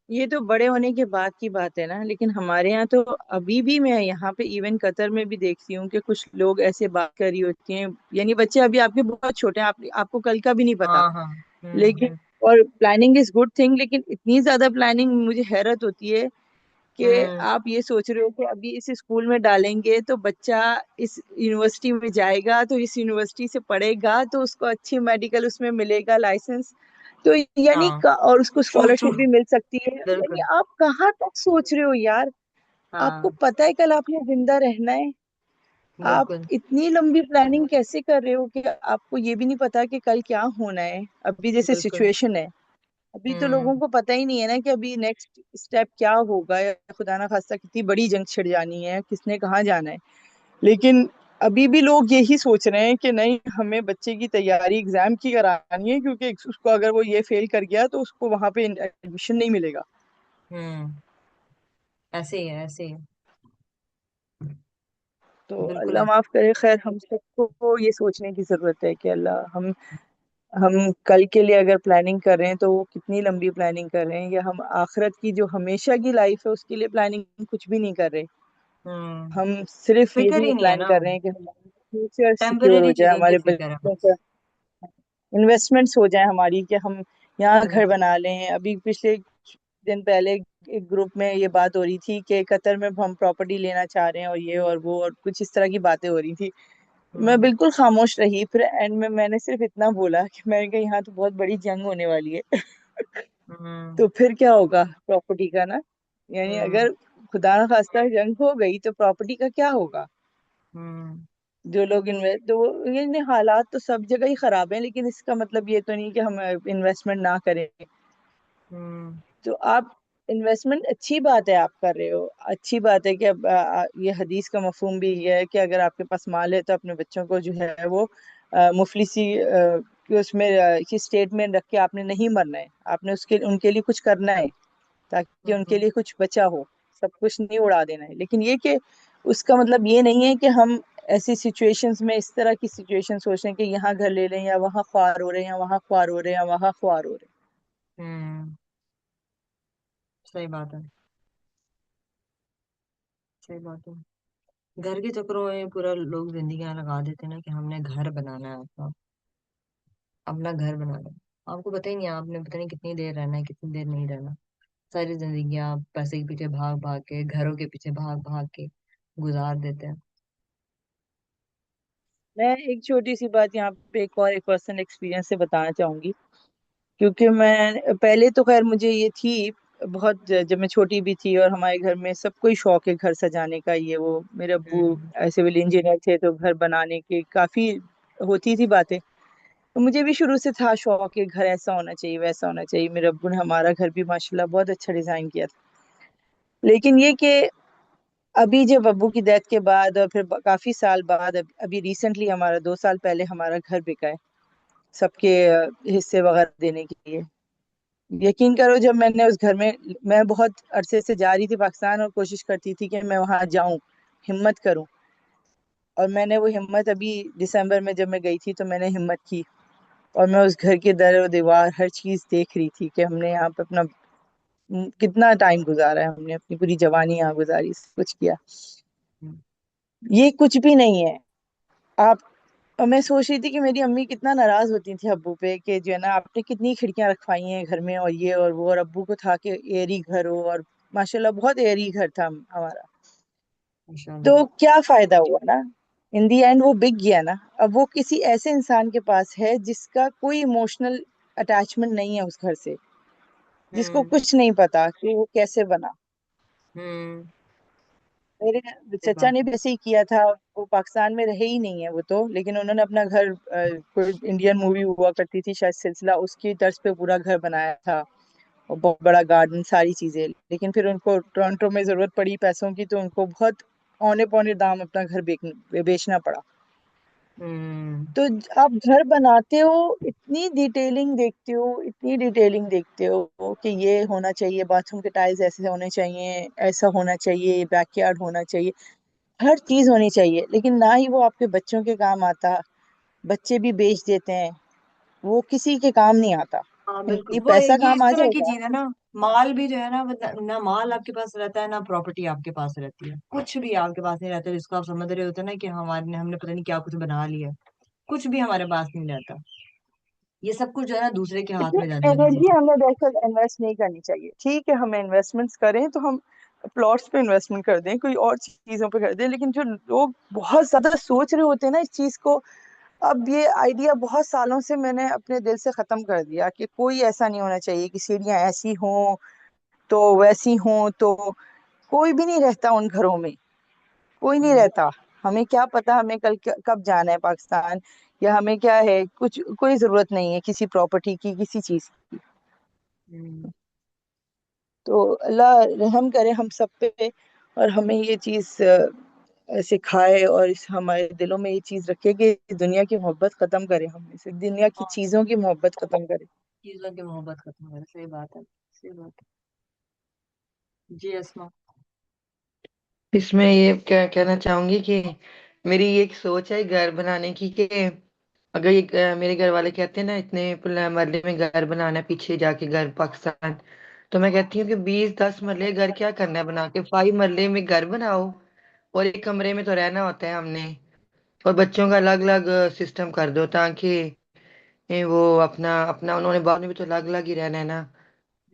B: ये तो बड़े होने के बाद की बात है ना, लेकिन हमारे यहाँ तो अभी भी, मैं यहाँ पे इवन कतर में भी देखती हूँ कि कुछ लोग ऐसे बात कर रही होती हैं। यानी बच्चे अभी आपके बहुत छोटे हैं, आपको कल का भी नहीं पता,
A: हाँ हाँ।
B: लेकिन और प्लानिंग इज गुड थिंग, लेकिन इतनी ज्यादा प्लानिंग, मुझे हैरत होती है कि
A: हम्म।
B: आप ये सोच रहे हो कि अभी इस स्कूल में डालेंगे तो बच्चा इस यूनिवर्सिटी में जाएगा, तो इस यूनिवर्सिटी से पढ़ेगा तो उसको अच्छी मेडिकल उसमें मिलेगा, लाइसेंस, तो यानी
A: हाँ।
B: और उसको
A: ट्रू ट्रू।
B: स्कॉलरशिप भी मिल सकती है। यानी
A: बिल्कुल।
B: आप कहाँ तक सोच रहे हो यार? आपको
A: हाँ।
B: पता है कल आपने जिंदा रहना है, आप
A: बिल्कुल।
B: इतनी लंबी प्लानिंग कैसे कर रहे हो कि आपको ये भी नहीं पता कि कल क्या होना है। अभी जैसे
A: बिल्कुल।
B: सिचुएशन है, अभी तो लोगों
A: हम्म।
B: को पता ही नहीं है ना कि अभी नेक्स्ट स्टेप क्या होगा, या खुदा ना खास्ता कितनी बड़ी जंग छिड़ जानी है, किसने कहाँ जाना है। लेकिन अभी भी लोग यही सोच रहे हैं कि नहीं, हमें बच्चे की तैयारी एग्जाम की करानी है, क्योंकि उसको अगर वो ये फेल कर गया तो उसको वहां पे एडमिशन नहीं मिलेगा।
A: हम्म। ऐसे ही है, ऐसे ही है।
B: तो
A: बिल्कुल
B: अल्लाह
A: है।
B: माफ करे। खैर, हम सबको ये सोचने की जरूरत है कि अल्लाह, हम कल के लिए अगर प्लानिंग कर रहे हैं तो वो कितनी लंबी प्लानिंग कर रहे हैं, या हम आखिरत की जो हमेशा की लाइफ है उसके लिए प्लानिंग कुछ भी नहीं कर रहे।
A: हम्म।
B: हम सिर्फ
A: फिक्र
B: यही
A: ही नहीं है
B: प्लान
A: ना।
B: कर रहे हैं कि हमारा फ्यूचर सिक्योर
A: टेम्परेरी
B: हो जाए,
A: चीजों की
B: हमारे
A: फिक्र है
B: बच्चों
A: बस।
B: का इन्वेस्टमेंट्स हो जाए हमारी, कि हम यहाँ घर
A: हम्म।
B: बना लें। अभी पिछले दिन पहले एक ग्रुप में ये बात हो रही थी कि कतर में हम प्रॉपर्टी लेना चाह रहे हैं, और ये और वो और कुछ इस तरह की बातें हो रही थी। मैं
A: हम्म।
B: बिल्कुल खामोश रही, फिर एंड में मैंने सिर्फ इतना बोला कि मैंने कहा यहाँ तो बहुत बड़ी जंग होने वाली है।
A: हम्म।
B: तो फिर क्या होगा प्रॉपर्टी का ना, यानी
A: हम्म।
B: अगर खुदा ना खास्ता जंग हो गई तो प्रॉपर्टी का क्या होगा।
A: हम्म।
B: जो लोग इन्वेस्ट तो ये नहीं, हालात तो सब जगह ही खराब है, लेकिन इसका मतलब ये तो नहीं कि हम इन्वेस्टमेंट ना करें।
A: हम्म।
B: तो आप इन्वेस्टमेंट अच्छी बात है आप कर रहे हो, अच्छी बात है कि अब ये हदीस का मफहूम भी ये है कि अगर आपके पास माल है तो अपने बच्चों को जो है वो मुफलिसी कि उसमें कि स्टेट में रख के आपने नहीं मरना है, आपने उसके उनके लिए कुछ करना है, ताकि उनके
A: हम्म।
B: लिए कुछ बचा हो। सब कुछ नहीं उड़ा देना है, लेकिन ये कि उसका मतलब ये नहीं है कि हम ऐसी सिचुएशंस में इस तरह की सिचुएशन सोच रहे हैं कि यहाँ घर ले लें, या वहाँ ख्वार हो रहे हैं, या वहाँ ख्वार हो रहे हैं, या वहाँ ख्वार हो रहे
A: हम्म। सही बात है। सही बात है। घर के चक्करों में पूरा लोग जिंदगियां लगा देते हैं ना कि हमने घर बनाना है अपना। अपना घर बनाना है। आपको पता ही नहीं, आपने पता नहीं कितनी देर रहना है, कितनी देर नहीं रहना। सारी जिंदगी आप पैसे के पीछे भाग भाग के, घरों के पीछे भाग भाग के गुजार देते हैं।
B: हैं। मैं एक छोटी सी बात यहाँ पे एक और एक पर्सनल एक्सपीरियंस से बताना चाहूंगी, क्योंकि मैं पहले तो खैर मुझे ये थी बहुत, जब मैं छोटी भी थी और हमारे घर में सबको ही शौक है घर सजाने का, ये वो, मेरे अब्बू
A: हम्म।
B: सिविल इंजीनियर थे तो घर बनाने की काफी होती थी बातें। तो मुझे भी शुरू से था शौक कि घर ऐसा होना चाहिए, वैसा होना चाहिए। मेरे अब्बू ने हमारा घर भी माशाल्लाह बहुत अच्छा डिजाइन किया था। लेकिन ये कि अभी जब अब्बू की डेथ के बाद और फिर काफी साल बाद, अभी रिसेंटली हमारा 2 साल पहले हमारा घर बिका है सबके हिस्से वगैरह देने के लिए। यकीन करो, जब मैंने उस घर में, मैं बहुत अरसे से जा रही थी पाकिस्तान और कोशिश करती थी कि मैं वहां जाऊं, हिम्मत करूं। और मैंने वो हिम्मत अभी दिसंबर में जब मैं गई थी तो मैंने हिम्मत की, और मैं उस घर के दर और दीवार हर चीज देख रही थी कि हमने यहाँ पे अपना कितना टाइम गुजारा है, हमने अपनी पूरी जवानी यहाँ गुजारी, सब कुछ किया।
A: हम्म।
B: ये कुछ भी नहीं है। आप, और मैं सोच रही थी कि मेरी अम्मी कितना नाराज होती थी अब्बू पे कि जो है ना आपने कितनी खिड़कियां रखवाई हैं घर में, और ये और वो, और अब्बू को था कि एयरी घर हो, और माशाल्लाह बहुत एयरी घर था हमारा।
A: माशाल्लाह।
B: तो क्या फायदा हुआ ना, इन दी एंड वो बिक गया ना। अब वो किसी ऐसे इंसान के पास है जिसका कोई इमोशनल अटैचमेंट नहीं है उस घर से, जिसको
A: हम्म।
B: कुछ नहीं पता कि वो कैसे बना।
A: हम्म।
B: मेरे
A: सही
B: चचा
A: बात
B: ने
A: है।
B: भी ऐसे ही किया था। वो पाकिस्तान में रहे ही नहीं है वो तो, लेकिन उन्होंने अपना घर कोई इंडियन मूवी हुआ करती थी शायद सिलसिला, उसकी तर्ज पे पूरा घर बनाया था, और बहुत बड़ा गार्डन, सारी चीजें। लेकिन फिर उनको टोरंटो में जरूरत पड़ी पैसों की, तो उनको बहुत औने पौने दाम अपना घर बेचना पड़ा।
A: हम्म।
B: तो आप घर बनाते हो, इतनी डिटेलिंग देखते हो, इतनी डिटेलिंग देखते हो कि ये होना चाहिए, बाथरूम के टाइल्स ऐसे होने चाहिए, ऐसा होना चाहिए, बैकयार्ड होना चाहिए, हर चीज होनी चाहिए, लेकिन ना ही वो आपके बच्चों के काम आता। बच्चे भी बेच देते हैं, वो किसी के काम नहीं आता।
A: हाँ बिल्कुल,
B: ये
A: वो
B: पैसा
A: ये
B: काम
A: इस
B: आ
A: तरह की
B: जाएगा।
A: चीज है ना। माल भी जो है ना, ना माल आपके पास रहता है, ना प्रॉपर्टी आपके पास रहती है, कुछ भी आपके पास नहीं रहता जिसको आप समझ रहे होते ना कि हमारे ने हमने पता नहीं क्या कुछ बना लिया है। कुछ भी हमारे पास नहीं रहता। ये सब कुछ जो है ना दूसरे के हाथ
B: इतनी
A: में जा दिया
B: एनर्जी
A: जाता
B: हमें दरअसल इन्वेस्ट नहीं करनी चाहिए। ठीक है, हमें इन्वेस्टमेंट्स करें तो हम प्लॉट्स पे इन्वेस्टमेंट कर दें, कोई और चीजों पे कर दें, लेकिन जो लोग बहुत ज्यादा सोच रहे होते हैं ना इस चीज को, अब ये आइडिया बहुत सालों से मैंने अपने दिल से खत्म कर दिया कि कोई ऐसा नहीं होना चाहिए कि सीढ़ियां ऐसी हों तो वैसी हों। तो कोई भी नहीं रहता उन घरों में, कोई नहीं
A: है।
B: रहता। हमें क्या पता हमें कल कब जाना है पाकिस्तान, या हमें क्या है, कुछ कोई जरूरत नहीं है किसी प्रॉपर्टी की, किसी चीज की।
A: हम्म।
B: तो अल्लाह रहम करे हम सब पे, और हमें ये चीज सिखाए, और इस हमारे दिलों में ये चीज रखे कि दुनिया की मोहब्बत खत्म करे, हम इसे दुनिया की
A: हाँ,
B: चीजों की मोहब्बत खत्म करे।
A: चीजों की मोहब्बत खत्म है, सही बात है। सही बात है जी अस्मा।
C: इसमें ये क्या कहना चाहूंगी कि मेरी ये एक सोच है घर बनाने की कि अगर ये मेरे घर वाले कहते हैं ना इतने मरले में घर बनाना है, पीछे जाके घर पाकिस्तान, तो मैं कहती हूँ कि 20-10 मरले घर क्या करना है बना के, 5 मरले में घर बनाओ। और एक कमरे में तो रहना होता है हमने। और बच्चों का अलग अलग सिस्टम कर दो, ताकि वो अपना अपना उन्होंने बाद में भी तो अलग अलग ही रहना है ना।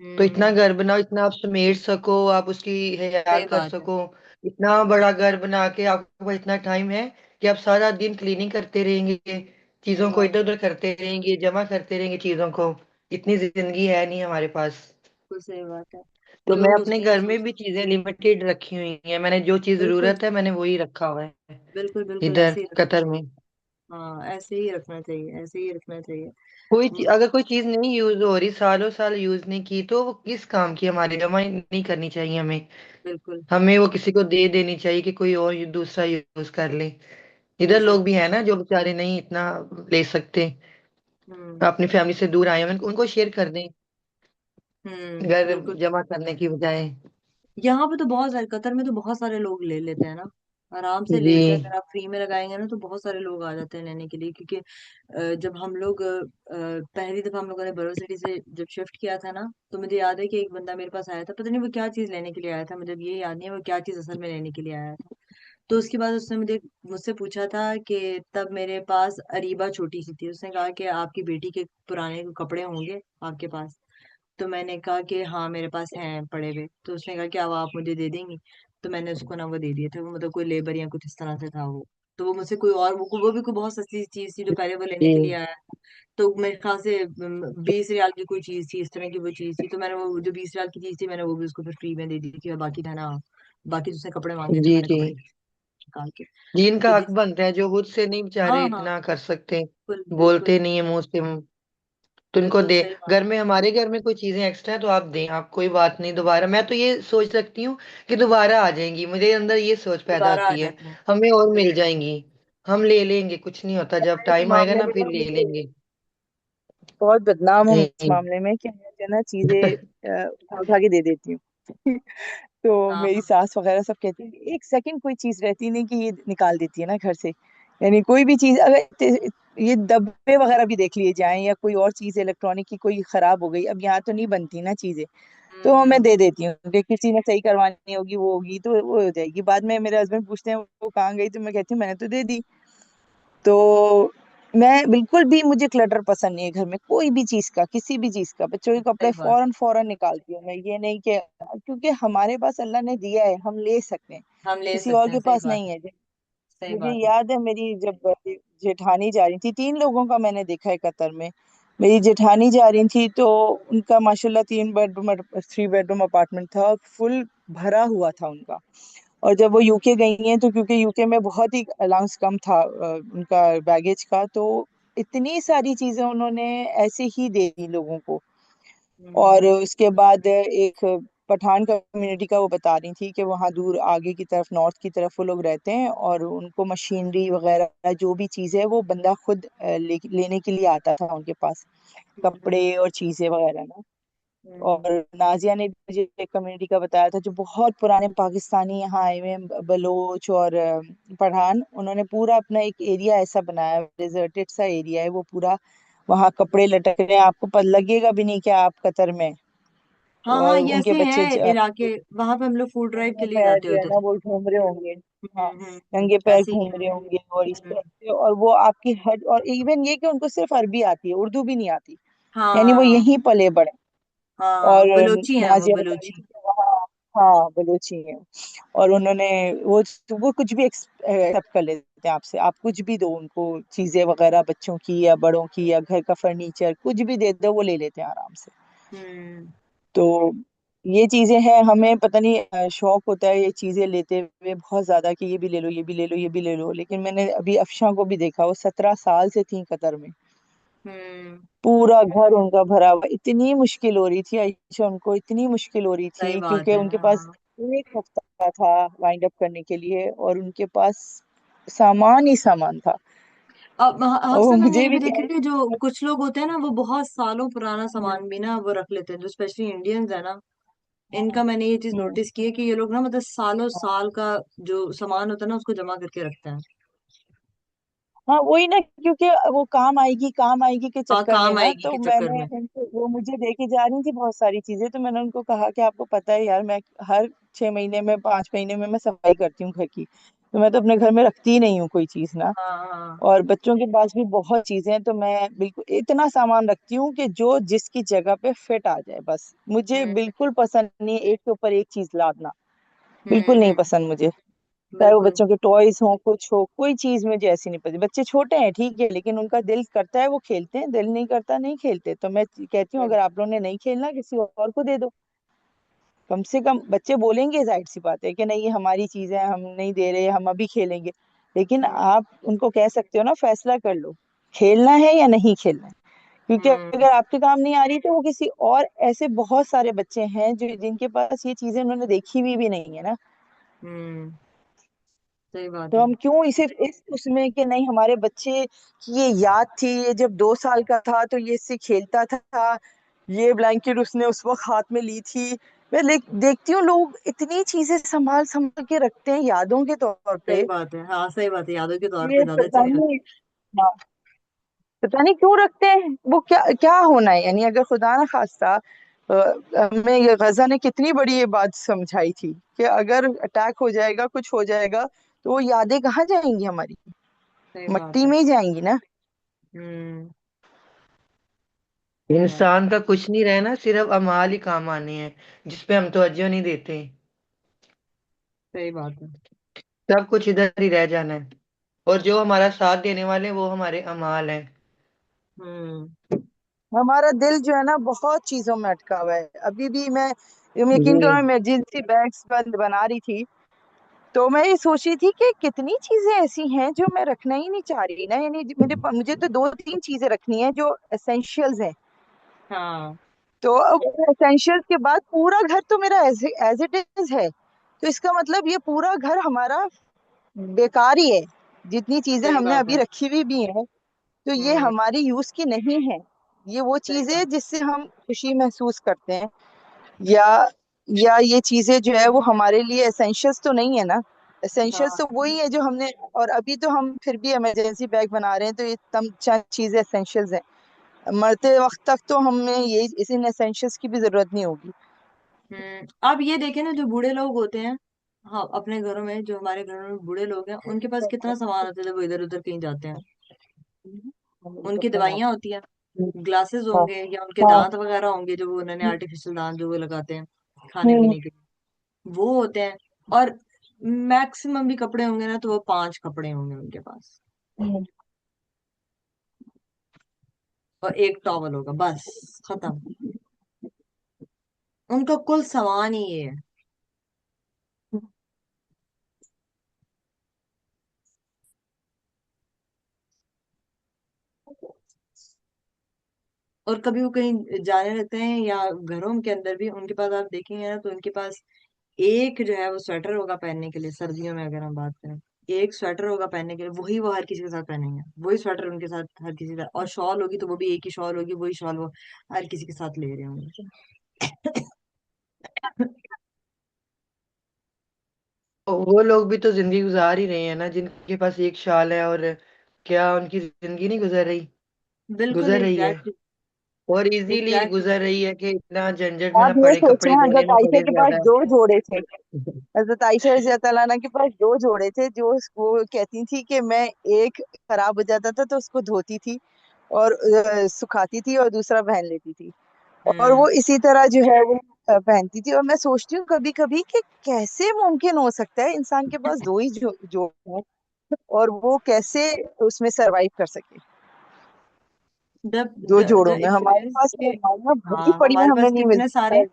C: तो इतना
A: हम्म।
C: घर बनाओ, इतना आप समेट सको, आप उसकी ख्याल
A: सही
C: कर
A: बात है।
C: सको। इतना बड़ा घर बना के आपके पास इतना टाइम है कि आप सारा दिन क्लीनिंग करते रहेंगे,
A: सही
C: चीजों को
A: बात
C: इधर
A: है।
C: उधर करते रहेंगे, जमा करते रहेंगे चीजों को। इतनी जिंदगी है नहीं हमारे पास।
A: बिल्कुल सही बात है।
C: तो मैं
A: लोग
C: अपने
A: उसमें ये
C: घर में भी
A: सोचते हैं।
C: चीजें लिमिटेड रखी हुई हैं, मैंने जो चीज
A: बिल्कुल
C: जरूरत है मैंने वही रखा हुआ है
A: बिल्कुल बिल्कुल,
C: इधर
A: ऐसे ही रखना
C: कतर
A: चाहिए।
C: में।
A: हाँ, ऐसे ही रखना चाहिए, ऐसे ही रखना चाहिए। म-
C: अगर कोई चीज नहीं यूज हो रही, सालों साल यूज नहीं की, तो वो किस काम की, हमारी जमा नहीं करनी चाहिए हमें।
A: बिल्कुल।
C: हमें वो किसी को दे देनी चाहिए कि कोई और दूसरा यूज कर ले। इधर लोग भी
A: एग्जैक्टली।
C: है ना जो बेचारे नहीं इतना ले सकते,
A: हम्म।
C: अपनी फैमिली से दूर आए हैं, उनको शेयर कर दें घर
A: बिल्कुल।
C: जमा करने की बजाय।
A: यहाँ पे तो बहुत सारे, कतर में तो बहुत सारे लोग ले लेते हैं ना। आराम से ले
C: जी
A: लेते हैं, अगर आप फ्री में लगाएंगे ना तो बहुत सारे लोग आ जाते हैं लेने के लिए, क्योंकि जब हम लोग पहली दफा हम लोगों ने बड़ो सिटी से जब शिफ्ट किया था ना, तो मुझे याद है कि एक बंदा मेरे पास आया था, पता नहीं वो क्या चीज लेने के लिए आया था, मुझे ये याद नहीं है वो क्या चीज असल में लेने के लिए आया था। तो उसके बाद उसने मुझसे पूछा था कि तब मेरे पास अरीबा छोटी सी थी, उसने कहा कि आपकी बेटी के पुराने कपड़े होंगे आपके पास। तो मैंने कहा कि हाँ मेरे पास हैं पड़े हुए, तो उसने कहा क्या वो आप मुझे दे देंगी। तो मैंने उसको ना वो दे दिए थे, वो मतलब कोई लेबर या कुछ इस तरह से था वो। तो वो मुझसे कोई और वो भी कोई बहुत सस्ती चीज थी जो पहले वो लेने
C: जी
A: के लिए आया। तो मेरे ख्याल से 20 रियाल की कोई चीज थी, इस तरह की वो चीज थी, तो मैंने वो जो 20 रियाल की चीज थी मैंने वो भी उसको फिर फ्री में दे दी थी, और बाकी था ना, बाकी उसने कपड़े मांगे थे,
C: जी
A: मैंने
C: जी।
A: कपड़े निकाल के।
C: जी
A: तो
C: इनका हक
A: जिस
C: बनता है, जो खुद से नहीं बेचारे
A: हाँ हाँ,
C: इतना कर सकते,
A: बिल्कुल बिल्कुल।
C: बोलते नहीं है मुंह से। तो इनको
A: बिल्कुल
C: दे।
A: सही बात।
C: घर में, हमारे घर में कोई चीजें एक्स्ट्रा है तो आप दें, आप कोई बात नहीं, दोबारा मैं तो ये सोच रखती हूँ कि दोबारा आ जाएंगी, मुझे अंदर ये सोच पैदा
A: दोबारा आ
C: होती है।
A: जाते हैं।
C: हमें और मिल
A: बिल्कुल।
C: जाएंगी, हम ले लेंगे, कुछ नहीं होता, जब
B: मैं इस
C: टाइम आएगा
B: मामले
C: ना
B: में
C: फिर
B: ना
C: ले
B: मुझे
C: लेंगे।
B: बहुत बदनाम हूँ इस
C: जी।
B: मामले में कि मैं जो ना चीजें उठा उठा के दे देती हूँ। तो
A: हाँ
B: मेरी
A: हाँ।
B: सास वगैरह सब कहती है कि एक सेकंड कोई चीज रहती नहीं कि ये निकाल देती है ना घर से। यानी कोई भी चीज अगर ये डब्बे वगैरह भी देख लिए जाएं या कोई और चीज इलेक्ट्रॉनिक की कोई खराब हो गई, अब यहाँ तो नहीं बनती ना चीजें, तो मैं
A: हम्म।
B: दे देती हूँ कि किसी ने सही करवानी होगी वो होगी तो वो हो जाएगी। बाद में मेरे हस्बैंड पूछते हैं वो कहाँ गई, तो मैं कहती हूँ मैंने तो दे दी। तो मैं बिल्कुल भी, मुझे क्लटर पसंद नहीं है घर में, कोई भी चीज का, किसी भी चीज का। बच्चों के कपड़े
A: सही बात है।
B: फौरन फौरन निकालती हूँ मैं, ये नहीं कि, क्योंकि हमारे पास अल्लाह ने दिया है, हम ले सकते हैं,
A: हम ले
B: किसी और
A: सकते हैं,
B: के
A: सही
B: पास
A: बात
B: नहीं
A: है।
B: है।
A: सही
B: मुझे
A: बात है।
B: याद है मेरी जब जेठानी जा रही थी, 3 लोगों का मैंने देखा है कतर में। मेरी जेठानी जा रही थी तो उनका माशाल्लाह 3 बेडरूम 3 बेडरूम अपार्टमेंट था और फुल भरा हुआ था उनका। और जब वो यूके गई हैं तो क्योंकि यूके में बहुत ही अलाउंस कम था उनका बैगेज का, तो इतनी सारी चीजें उन्होंने ऐसे ही दे दी लोगों को। और
A: हम्म।
B: उसके बाद एक पठान कम्युनिटी का वो बता रही थी कि वहाँ दूर आगे की तरफ, नॉर्थ की तरफ वो लोग रहते हैं और उनको मशीनरी वगैरह जो भी चीज़ है वो बंदा खुद लेने के लिए आता था उनके पास,
A: हम्म।
B: कपड़े और चीज़ें वगैरह ना।
A: हम्म।
B: और नाजिया ने मुझे एक कम्युनिटी का बताया था जो बहुत पुराने पाकिस्तानी यहाँ आए हुए हैं, बलोच और पठान, उन्होंने पूरा अपना एक एरिया ऐसा बनाया, डिजर्टेड सा एरिया है वो पूरा, वहाँ कपड़े लटक रहे हैं, आपको पता लगेगा भी नहीं कि आप कतर में हैं।
A: हाँ हाँ,
B: और
A: ये
B: उनके
A: ऐसे
B: बच्चे
A: हैं इलाके, वहां पे हम लोग फूड ड्राइव
B: नंगे
A: के लिए
B: पैर
A: जाते
B: जो है
A: होते
B: ना
A: थे।
B: वो घूम रहे होंगे। हाँ, नंगे पैर
A: ऐसे ही
B: घूम
A: है।
B: रहे होंगे और इस
A: हम्म।
B: तरह से, और वो आपकी हर, और इवन ये कि उनको सिर्फ अरबी आती है, उर्दू भी नहीं आती। यानी वो
A: हाँ
B: यहीं पले बड़े।
A: हाँ,
B: और
A: बलोची हैं वो,
B: नाजिया बता रही
A: बलोची।
B: थी कि वहाँ, हाँ बलूची है। और उन्होंने वो कुछ भी एक्सेप्ट कर लेते हैं आपसे, आप कुछ भी दो उनको, चीजें वगैरह बच्चों की या बड़ों की या घर का फर्नीचर कुछ भी दे दो वो ले लेते हैं आराम से।
A: हम्म।
B: तो ये चीजें हैं, हमें पता नहीं शौक होता है ये चीजें लेते हुए बहुत ज्यादा कि ये भी ले लो ये भी ले लो ये भी ले लो। लेकिन मैंने अभी अफशा को भी देखा, वो 17 साल से थी कतर में,
A: हम्म।
B: पूरा घर उनका भरा हुआ, इतनी मुश्किल हो रही थी आयशा, उनको इतनी मुश्किल हो रही
A: सही
B: थी
A: बात
B: क्योंकि
A: है।
B: उनके पास
A: हाँ।
B: 1 हफ्ता था वाइंड अप करने के लिए और उनके पास सामान ही सामान था।
A: अब
B: और वो
A: हफ्सा, मैंने
B: मुझे
A: ये भी
B: भी
A: देखा
B: कह
A: कि जो कुछ लोग होते हैं ना वो बहुत सालों पुराना
B: हम्म,
A: सामान भी ना वो रख लेते हैं, जो स्पेशली इंडियंस है ना, इनका मैंने ये चीज
B: हम्म,
A: नोटिस की है कि ये लोग ना मतलब सालों
B: हाँ,
A: साल का जो सामान होता है ना उसको जमा करके रखते हैं।
B: हाँ वही ना, क्योंकि वो काम आएगी के
A: हाँ,
B: चक्कर में
A: काम
B: ना,
A: आएगी
B: तो
A: के चक्कर
B: मैंने
A: में।
B: उनको, वो मुझे देके जा रही थी बहुत सारी चीजें, तो मैंने उनको कहा कि आपको पता है यार, मैं हर 6 महीने में 5 महीने में मैं सफाई करती हूँ घर की, तो मैं तो अपने घर में रखती ही नहीं हूँ कोई चीज ना।
A: हाँ हाँ।
B: और बच्चों के पास भी बहुत चीजें हैं, तो मैं बिल्कुल इतना सामान रखती हूँ कि जो जिसकी जगह पे फिट आ जाए बस। मुझे
A: हम्म
B: बिल्कुल पसंद नहीं है एक के ऊपर एक चीज लादना, बिल्कुल नहीं
A: हम्म।
B: पसंद मुझे। चाहे वो
A: बिल्कुल।
B: बच्चों के टॉयज हो, कुछ हो, कोई चीज मुझे ऐसी नहीं पसंद। बच्चे छोटे हैं ठीक है, लेकिन उनका दिल करता है वो खेलते हैं, दिल नहीं करता नहीं खेलते। तो मैं कहती हूँ अगर
A: बिल्कुल।
B: आप लोगों ने नहीं खेलना किसी और को दे दो, कम से कम बच्चे बोलेंगे, जाहिर सी बात है कि नहीं ये हमारी चीज है, हम नहीं दे रहे, हम अभी खेलेंगे। लेकिन
A: हम्म
B: आप उनको कह सकते हो ना, फैसला कर लो खेलना है या नहीं खेलना है। क्योंकि
A: हम्म
B: अगर आपके काम नहीं आ रही तो वो किसी और, ऐसे बहुत सारे बच्चे हैं जो जिनके पास ये चीजें उन्होंने देखी हुई भी नहीं है ना।
A: हम्म। सही बात
B: तो
A: है।
B: हम क्यों इसे इस उसमें कि नहीं हमारे बच्चे की ये याद थी, ये जब 2 साल का था तो ये इससे खेलता था, ये ब्लैंकेट उसने उस वक्त हाथ में ली थी। मैं देखती हूँ लोग इतनी चीजें संभाल संभाल के रखते हैं यादों के तौर
A: सही
B: पे।
A: बात है, हाँ सही बात है, यादों के तौर पे
B: ये
A: ज्यादा
B: पता
A: चीजें रख।
B: नहीं, हाँ, पता नहीं क्यों रखते हैं। वो क्या क्या होना है, यानी अगर खुदा ना खास्ता हमें ये गजा ने कितनी बड़ी ये बात समझाई थी कि अगर अटैक हो जाएगा, कुछ हो जाएगा, तो वो यादें कहाँ जाएंगी हमारी,
A: सही बात
B: मट्टी
A: है।
B: में ही जाएंगी ना।
A: हम्म। सही बात।
C: इंसान का कुछ नहीं रहना, सिर्फ अमाल ही काम आने हैं, जिसपे हम तवज्जो नहीं देते।
A: सही बात है।
C: सब कुछ इधर ही रह जाना है, और जो हमारा साथ देने वाले हैं वो हमारे अमाल हैं।
A: हम्म
B: हमारा दिल जो है ना बहुत चीजों में अटका हुआ है अभी भी। मैं, तुम यकीन
C: जी।
B: करो, इमरजेंसी बैग्स बना रही थी, तो मैं ये सोच रही थी कि कितनी चीजें ऐसी हैं जो मैं रखना ही नहीं चाह रही ना, यानी मुझे तो 2-3 चीजें रखनी है जो एसेंशियल्स हैं।
A: हाँ।
B: तो अब एसेंशियल्स के बाद पूरा घर तो मेरा एज एज इट इज है, तो इसका मतलब ये पूरा घर हमारा बेकार ही है। जितनी चीजें
A: सही
B: हमने
A: बात
B: अभी
A: है।
B: रखी हुई भी हैं, तो ये
A: हम्म।
B: हमारी यूज की नहीं है। ये वो
A: सही
B: चीजें
A: बात।
B: जिससे हम खुशी महसूस करते हैं, या ये चीजें जो है वो हमारे लिए एसेंशियल्स तो नहीं है ना। एसेंशियल्स
A: हाँ।
B: तो वही है जो हमने, और अभी तो हम फिर भी इमरजेंसी बैग बना रहे हैं, तो ये तम चंद चीजें एसेंशियल्स हैं। मरते वक्त तक तो हमें ये इस इन एसेंशियल्स की भी जरूरत नहीं होगी।
A: अब ये देखे ना, जो बूढ़े लोग होते हैं, हाँ अपने घरों में, जो हमारे घरों में बूढ़े लोग हैं, उनके पास कितना सामान होता है जब वो इधर उधर कहीं जाते हैं। उनकी दवाइयाँ होती हैं, ग्लासेस
B: हाँ
A: होंगे, या उनके
B: हाँ।
A: दांत वगैरह होंगे, जो वो उन्होंने आर्टिफिशियल दांत जो वो लगाते हैं खाने
B: हम्म,
A: पीने के लिए, वो होते हैं। और मैक्सिमम भी कपड़े होंगे ना, तो वो 5 कपड़े होंगे उनके पास,
B: हम्म।
A: और एक टॉवल होगा, बस खत्म। उनका कुल सामान ही ये है। और कभी वो कहीं जाने लगते हैं, या घरों के अंदर भी उनके पास आप देखेंगे ना, तो उनके पास एक जो है वो स्वेटर होगा पहनने के लिए, सर्दियों में अगर हम बात करें, एक स्वेटर होगा पहनने के लिए, वही वो हर किसी के साथ पहनेंगे, वही स्वेटर उनके साथ हर किसी का, और शॉल होगी तो वो भी एक ही शॉल होगी, वही शॉल वो हर किसी के साथ ले रहे होंगे।
C: तो वो लोग भी तो जिंदगी गुजार ही रहे हैं ना, जिनके पास एक शाल है, और क्या उनकी जिंदगी नहीं गुजर रही?
A: बिल्कुल
C: गुजर रही है,
A: एग्जैक्टली।
C: और इजीली
A: एग्जैक्टली।
C: गुजर रही है कि इतना झंझट ना
B: आप ये
C: पड़े,
B: सोचें,
C: कपड़े धोने
B: हजरत
C: ना
B: आयशा
C: पड़े
B: के पास
C: ज्यादा।
B: 2 जोड़े थे। हजरत आयशा रज़ी अल्लाह अन्हा के पास 2 जोड़े थे, जो वो कहती थी कि मैं एक खराब हो जाता था तो उसको धोती थी और सुखाती थी, और दूसरा पहन लेती थी। और
A: हम्म।
B: वो इसी तरह जो है वो पहनती थी। और मैं सोचती हूँ कभी कभी कि कैसे मुमकिन हो सकता है इंसान के पास दो ही जोड़ हो, और वो कैसे उसमें सरवाइव कर सके
A: द
B: 2 जोड़ों
A: द
B: में।
A: इशू
B: हमारे
A: इज
B: पास
A: कि,
B: अलमारियां भरी
A: हाँ
B: पड़ी हैं,
A: हमारे
B: हमें
A: पास
B: नहीं
A: कितने
B: मिलती
A: सारे,
B: है।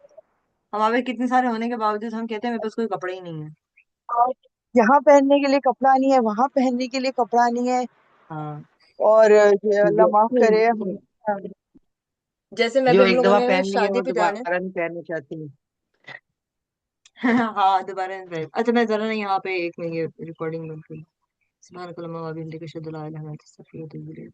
A: हमारे कितने सारे होने के बावजूद हम कहते हैं मेरे पास कोई कपड़े ही नहीं है।
B: और यहाँ पहनने के लिए कपड़ा नहीं है, वहां पहनने के लिए कपड़ा नहीं है।
A: हाँ।
B: और ये अल्लाह
C: जो
B: माफ करे
A: जैसे मैं
C: जो
A: भी इन
C: एक
A: लोगों
C: दफा
A: ने
C: पहन लिए
A: शादी
C: वो
A: पे जाने।
C: दोबारा नहीं पहनना चाहती।
A: हाँ दोबारा नहीं। अच्छा मैं जरा ना यहाँ पे एक मिनट, ये रिकॉर्डिंग बंद करूँ। सुभान अल्लाह व बिहम्दिही, अशहदु अल्ला इलाहा इल्लल्लाह, अस्तगफिरुका व अतूबु इलैह।